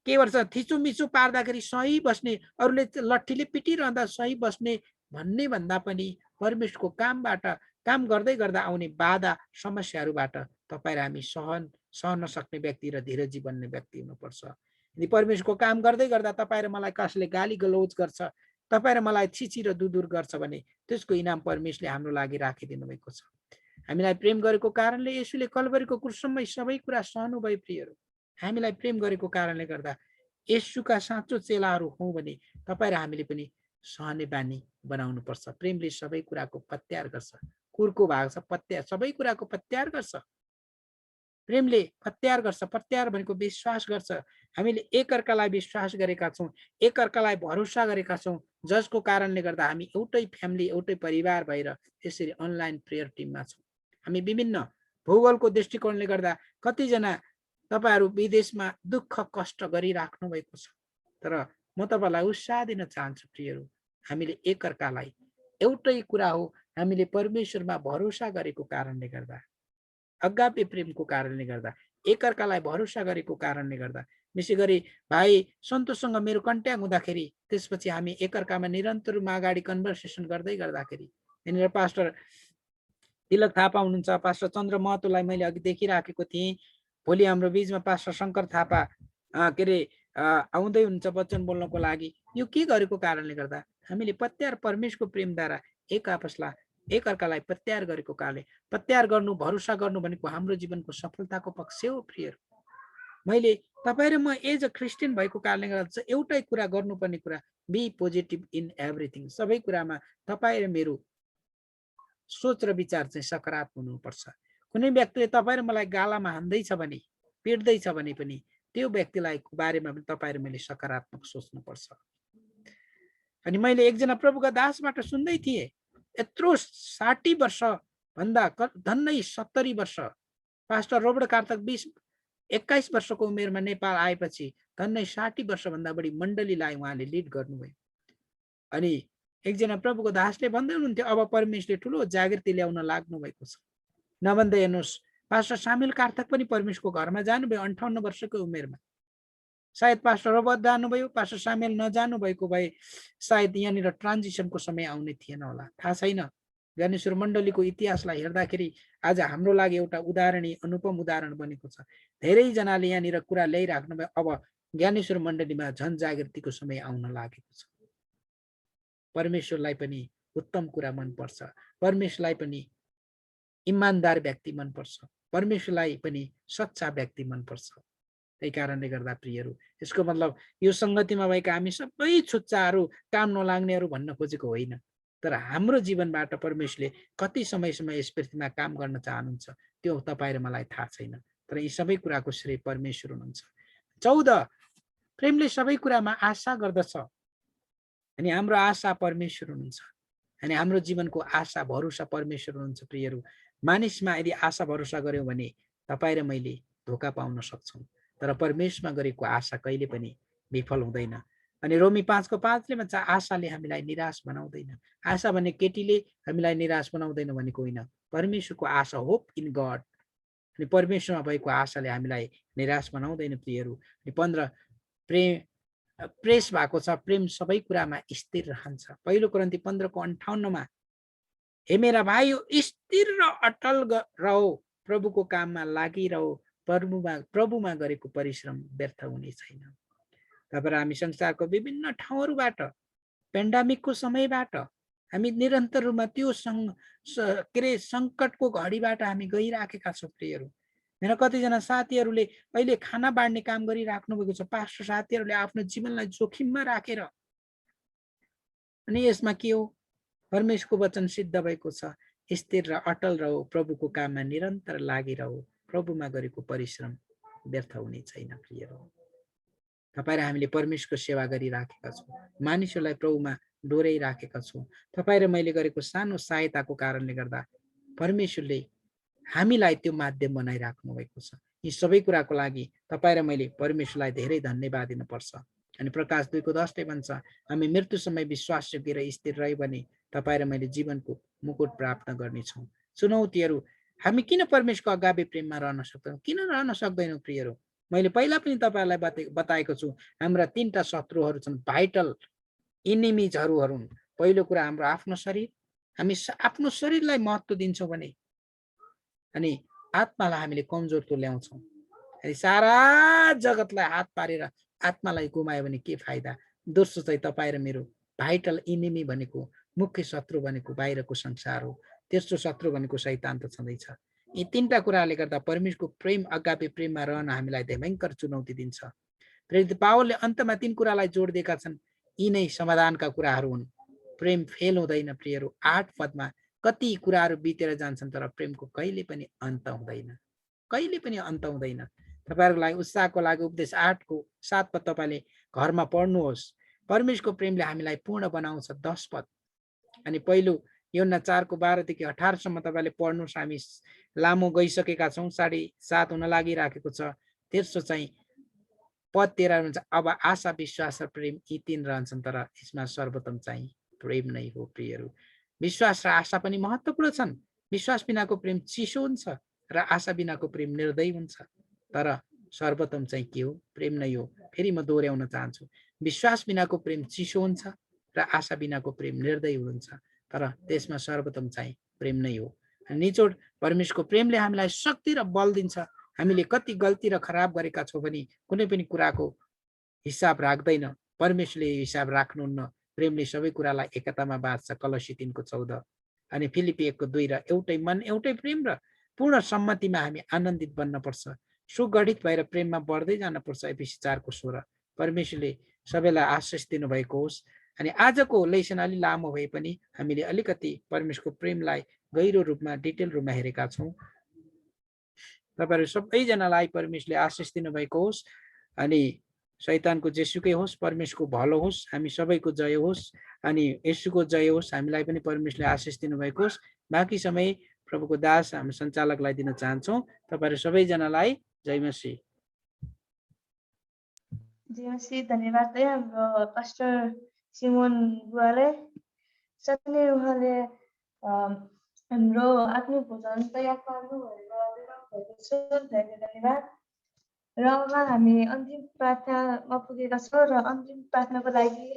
के भन्छ थिचो मिचो पार्दाखेरि सही बस्ने, अरूले लट्ठीले पिटिरहँदा सही बस्ने भन्ने भन्दा पनि परमेश्वरको काम गर्दै गर्दा आउने बाधा समस्याहरूबाट तपाईँ र हामी सहन सक्ने व्यक्ति र धीरजी बन्ने व्यक्ति हुनुपर्छ। यदि परमेश्वरको काम गर्दै गर्दा तपाईँ र मलाई कसले गाली गलौज गर्छ, तपाईँ र मलाई छिची र दुदुर गर्छ भने त्यसको इनाम परमेश्वरले हाम्रो लागि राखिदिनु भएको छ। हामीलाई प्रेम गरेको कारणले येशूले कल्वरीको क्रुसमै सबै कुरा सहनुभयो प्रियहरू। हामीलाई प्रेम गरेको कारणले गर्दा येशूका साँचो चेलाहरू हौँ भने तपाईँ र हामीले पनि सहने बानी बनाउनु पर्छ। प्रेमले सबै कुराको पत्यार गर्छ। कुरको भाग छ पत्यार, सबै कुराको पत्यार गर्छ। प्रेमले पत्यार गर्छ। पत्यार भनेको विश्वास गर्छ। हामीले एकअर्कालाई विश्वास गरेका छौँ, एकअर्कालाई भरोसा गरेका छौँ, जसको कारणले गर्दा हामी एउटै फ्यामिली, एउटै परिवार भएर यसरी अनलाइन प्रेयर टिममा छौँ। हामी विभिन्न भूगोलको दृष्टिकोणले गर्दा कतिजना तपाईँहरू विदेशमा दुःख कष्ट गरिराख्नु भएको छ। तर म तपाईँलाई उत्साह दिन चाहन्छु प्रियहरू, हामीले एकअर्कालाई एउटै कुरा हो, हामीले परमेश्वरमा भरोसा गरेको कारणले गर्दा, अगापे प्रेमको कारणले गर्दा, एकअर्कालाई भरोसा गरेको कारणले गर्दा, विशेष गरी भाइ सन्तोषसँग मेरो कन्ट्याक्ट हुँदाखेरि त्यसपछि हामी एकअर्कामा निरन्तर रूपमा अगाडि कन्भर्सेसन गर्दै गर्दाखेरि यहाँनिर पास्टर तिलक थापा हुनुहुन्छ, पास्टर चन्द्र महतोलाई मैले अघि देखिराखेको थिएँ। भोलि हाम्रो बीचमा पास्टर शङ्कर थापा के अरे आउँदै हुनुहुन्छ वचन बोल्नको लागि। यो के गरेको कारणले गर्दा हामीले पत्यार परमेश्वरको प्रेमद्वारा एकअर्कालाई पत्यार गरेको कारणले, पत्यार गर्नु भरोसा गर्नु भनेको हाम्रो जीवनको सफलताको पक्ष हो प्रियहरू। मैले तपाईँ र म एज अ क्रिस्चियन भएको कारणले गर्दा एउटै कुरा गर्नुपर्ने कुरा, बी पोजिटिभ इन एभ्रिथिङ। सबै कुरामा तपाईँ र मेरो सोच र विचार चाहिँ सकारात्मक हुनुपर्छ। कुनै व्यक्तिले तपाईँ र मलाई गालामा हान्दैछ भने, पिट्दैछ भने पनि त्यो व्यक्तिलाई बारेमा पनि तपाईँ र मैले सकारात्मक सोच्नुपर्छ। अनि मैले एकजना प्रभुका दासबाट सुन्दै थिएँ, यत्रो 60 वर्ष भन्दा धन्नै 70 वर्ष पास्टर रोबर्ट कार्तक 21 वर्षको उमेरमा नेपाल आएपछि धन्नै 60 वर्षभन्दा बढी मण्डलीलाई उहाँले लिड गर्नुभयो। अनि एकजना प्रभुको दासले भन्दै हुनुहुन्थ्यो, अब परमेश्वरले ठुलो जागृति ल्याउन लाग्नु भएको छ। नभन्दै हेर्नुहोस्, पास्टर सामेल कार्तक पनि परमेश्वरको घरमा जानुभयो 58 वर्षको उमेरमा। सायद पास्टर रोबर्ट जानुभयो, पास्टर सामेल नजानु भएको भए सायद यहाँनिर ट्रान्जिसनको समय आउने थिएन होला, थाहा छैन। ज्ञानेश्वर मण्डलीको इतिहासलाई हेर्दाखेरि आज हाम्रो लागि एउटा उदाहरणीय अनुपम उदाहरण बनेको छ। धेरैजनाले यहाँनिर कुरा ल्याइराख्नु भयो। अब ज्ञानेश्वर मण्डलीमा झन जागृतिको समय आउन लागेको छ। परमेश्वरलाई पनि उत्तम कुरा मनपर्छ, परमेश्वरलाई पनि इमान्दार व्यक्ति मनपर्छ, परमेश्वरलाई पनि सच्चा व्यक्ति मनपर्छ। त्यही कारणले गर्दा प्रियहरू, यसको मतलब यो सङ्गतिमा भएका हामी सबै छुच्चाहरू, काम नलाग्नेहरू भन्न खोजेको होइन, तर हाम्रो जीवनबाट परमेश्वरले कति समयसम्म यस पृथ्वीमा काम गर्न चाहनुहुन्छ त्यो तपाईँ र मलाई थाहा छैन, तर यी सबै कुराको श्रेय परमेश्वर हुनुहुन्छ। 14, प्रेमले सबै कुरामा आशा गर्दछ अनि हाम्रो आशा परमेश्वर हुनुहुन्छ अनि हाम्रो जीवनको आशा भरोसा परमेश्वर हुनुहुन्छ। प्रियहरू, मानिसमा यदि आशा भरोसा गर्यौँ भने तपाईँ र मैले धोका पाउन सक्छौँ, तर परमेश्वरमा गरेको आशा कहिले पनि विफल हुँदैन। अनि रोमी 5:5ले भन्छ आशाले हामीलाई निराश बनाउँदैन। आशा भन्ने केटीले हामीलाई निराश बनाउँदैन भनेको होइन, परमेश्वरको आशा, होप इन गड, अनि परमेश्वरमा भएको आशाले हामीलाई निराश बनाउँदैन प्रियहरू। अनि 15, प्रेस भएको छ, प्रेम सबै कुरामा स्थिर रहन्छ। पहिलो कोरिन्थी 15:58 हे मेरा भाइ स्थिर र अटल रहो, प्रभुको काममा लागिरहो, प्रभुमा गरेको परिश्रम व्यर्थ हुने छैन। तपाईँ हामी संसारको विभिन्न ठाउँहरूबाट, पेन्डामिकको समयबाट हामी निरन्तर रूपमा त्यो सङ्कटको घडीबाट हामी गइराखेका छौँ प्रियहरू। मेरा कतिजना साथीहरूले अहिले खाना बाँड्ने काम गरिराख्नु भएको छ, पास्टर साथीहरूले आफ्नो जीवनलाई जोखिममा राखेर। अनि यसमा के हो? परमेश्वरको वचन सिद्ध भएको छ, स्थिर र अटल रहो, प्रभुको काममा निरन्तर लागिरहो, प्रभुमा गरेको परिश्रम व्यर्थ हुने छैन। प्रियहरू, तपाईँ र हामीले परमेश्वरको सेवा गरिराखेका छौँ, मानिसहरूलाई प्रभुमा डोर्याइराखेका छौँ। तपाईँ र मैले गरेको सानो सहायताको कारणले गर्दा परमेश्वरले हामीलाई त्यो माध्यम बनाइराख्नु भएको छ। यी सबै कुराको लागि तपाईँ र मैले परमेश्वरलाई धेरै धन्यवाद दिनुपर्छ। अनि प्रकाश 2:10ले भन्छ हामी मृत्यु समय विश्वासयोग्य र स्थिर रह्यो भने तपाईँ र मैले जीवनको मुकुट प्राप्त गर्नेछौँ। चुनौतीहरू, हामी किन परमेश्वरको अगावै प्रेममा रहन सक्दैनौँ? किन रहन सक्दैनौँ प्रियहरू? मैले पहिला पनि तपाईँहरूलाई बताएको छु, हाम्रा 3टा शत्रुहरू छन्, भाइटल इनिमिजहरू हुन्। पहिलो कुरा हाम्रो आफ्नो शरीर, हामी आफ्नो शरीरलाई महत्त्व दिन्छौँ भने अनि आत्मालाई हामीले कमजोर तुल्याउँछौँ। अनि सारा जगतलाई हात पारेर आत्मालाई गुमायो भने के फाइदा? दोस्रो चाहिँ तपाईँ र मेरो भाइटल इनिमी भनेको, मुख्य शत्रु भनेको बाहिरको संसार हो। तेस्रो शत्रु भनेको शैतान त छँदैछ। यी 3टा कुराले गर्दा परमेश्वरको प्रेम, अगापे प्रेममा रहन हामीलाई भयङ्कर चुनौती दिन्छ। प्रेरित पावलले अन्तमा 3 कुरालाई जोड दिएका छन्, यी नै समाधानका कुराहरू हुन्। प्रेम फेल हुँदैन प्रियहरू। 8 पदमा कति कुराहरू बितेर जान्छन् तर प्रेमको कहिले पनि अन्त हुँदैन, कहिले पनि अन्त हुँदैन। तपाईँहरूको लागि उत्साहको लागि उपदेश 8:7 पद तपाईँले घरमा पढ्नुहोस्। परमेश्वरको प्रेमले हामीलाई पूर्ण बनाउँछ। 10 पद अनि पहिलो यूहन्ना 4:12देखि 18सम्म तपाईँले पढ्नुहोस्। हामी लामो गइसकेका छौँ, 7:30 हुन लागिराखेको छ। तेस्रो चाहिँ पद 13 हुन्छ, अब आशा, विश्वास र प्रेम यी 3 रहन्छन्, तर यसमा सर्वोत्तम चाहिँ प्रेम नै हो। प्रियहरू, विश्वास र आशा पनि महत्त्वपूर्ण छन्। विश्वास बिनाको प्रेम चिसो हुन्छ र आशा बिनाको प्रेम निर्दयी हुन्छ, तर सर्वोत्तम चाहिँ के हो? प्रेम नै हो। फेरि म दोहोऱ्याउन चाहन्छु, विश्वास बिनाको प्रेम चिसो हुन्छ र आशा बिनाको प्रेम निर्दयी हुन्छ, तर त्यसमा सर्वोत्तम चाहिँ प्रेम नै हो। निचोड, परमेश्वरको प्रेमले हामीलाई शक्ति र बल दिन्छ। हामीले कति गल्ती र खराब गरेका छौँ भने कुनै पनि कुराको हिसाब राख्दैन, परमेश्वरले हिसाब राख्नुहुन्न। प्रेमले सबै कुरालाई एकतामा बाँध्छ। कलसी 3:14 अनि फिलिपी 1:2 र एउटै मन, एउटै प्रेम र पूर्ण सम्मतिमा हामी आनन्दित बन्नपर्छ, सुगठित भएर प्रेममा बढ्दै जानुपर्छ। एफिसी 4:16। परमेश्वरले सबैलाई आशिष दिनुभएको होस्। अनि आजको लेसन अलि लामो भए पनि हामीले अलिकति परमेश्वरको प्रेमलाई गहिरो रूपमा, डिटेल रूपमा हेरेका छौँ। तपाईँहरू सबैजनालाई परमेश्वरले आशिष दिनुभएको होस्। अनि शैतानको जेसुकै होस्, परमेश्वरको भलो होस्, हामी सबैको जय होस्। अनि येशूको जय होस्। हामीलाई पनि परमेश्वरले आशिष दिनुभएको होस्। बाँकी समय प्रभुको दास हामी सञ्चालकलाई दिन चाहन्छौँ। तपाईँहरू सबैजनालाई जय मसीह। जय मसीह। धन्यवाद है हाम्रो पास्टर सिमोन बुवालाई। साथै नै उहाँले हाम्रो आत्मिक भोजन तयार पार्नु भएको छ। धन्यवाद। र अब हामी अन्तिम प्रार्थनामा पुगेका छौँ र अन्तिम प्रार्थनाको लागि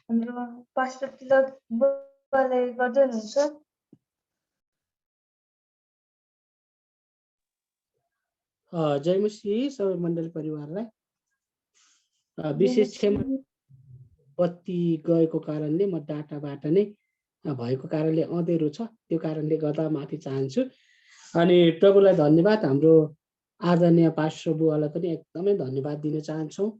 हाम्रो पास्टर तिलक बुवाले गर्दै हुनुहुन्छ। जय मसीह सबै मण्डली परिवारलाई। विशेष क्षमा, बत्ती गएको कारणले म डाटाबाट नै भएको कारणले अँधेरो छ, त्यो कारणले गर्दा माथि चाहन्छु। अनि प्रभुलाई धन्यवाद। हाम्रो आदरणीय पास्टर बुवालाई पनि एकदमै धन्यवाद दिन चाहन्छौँ।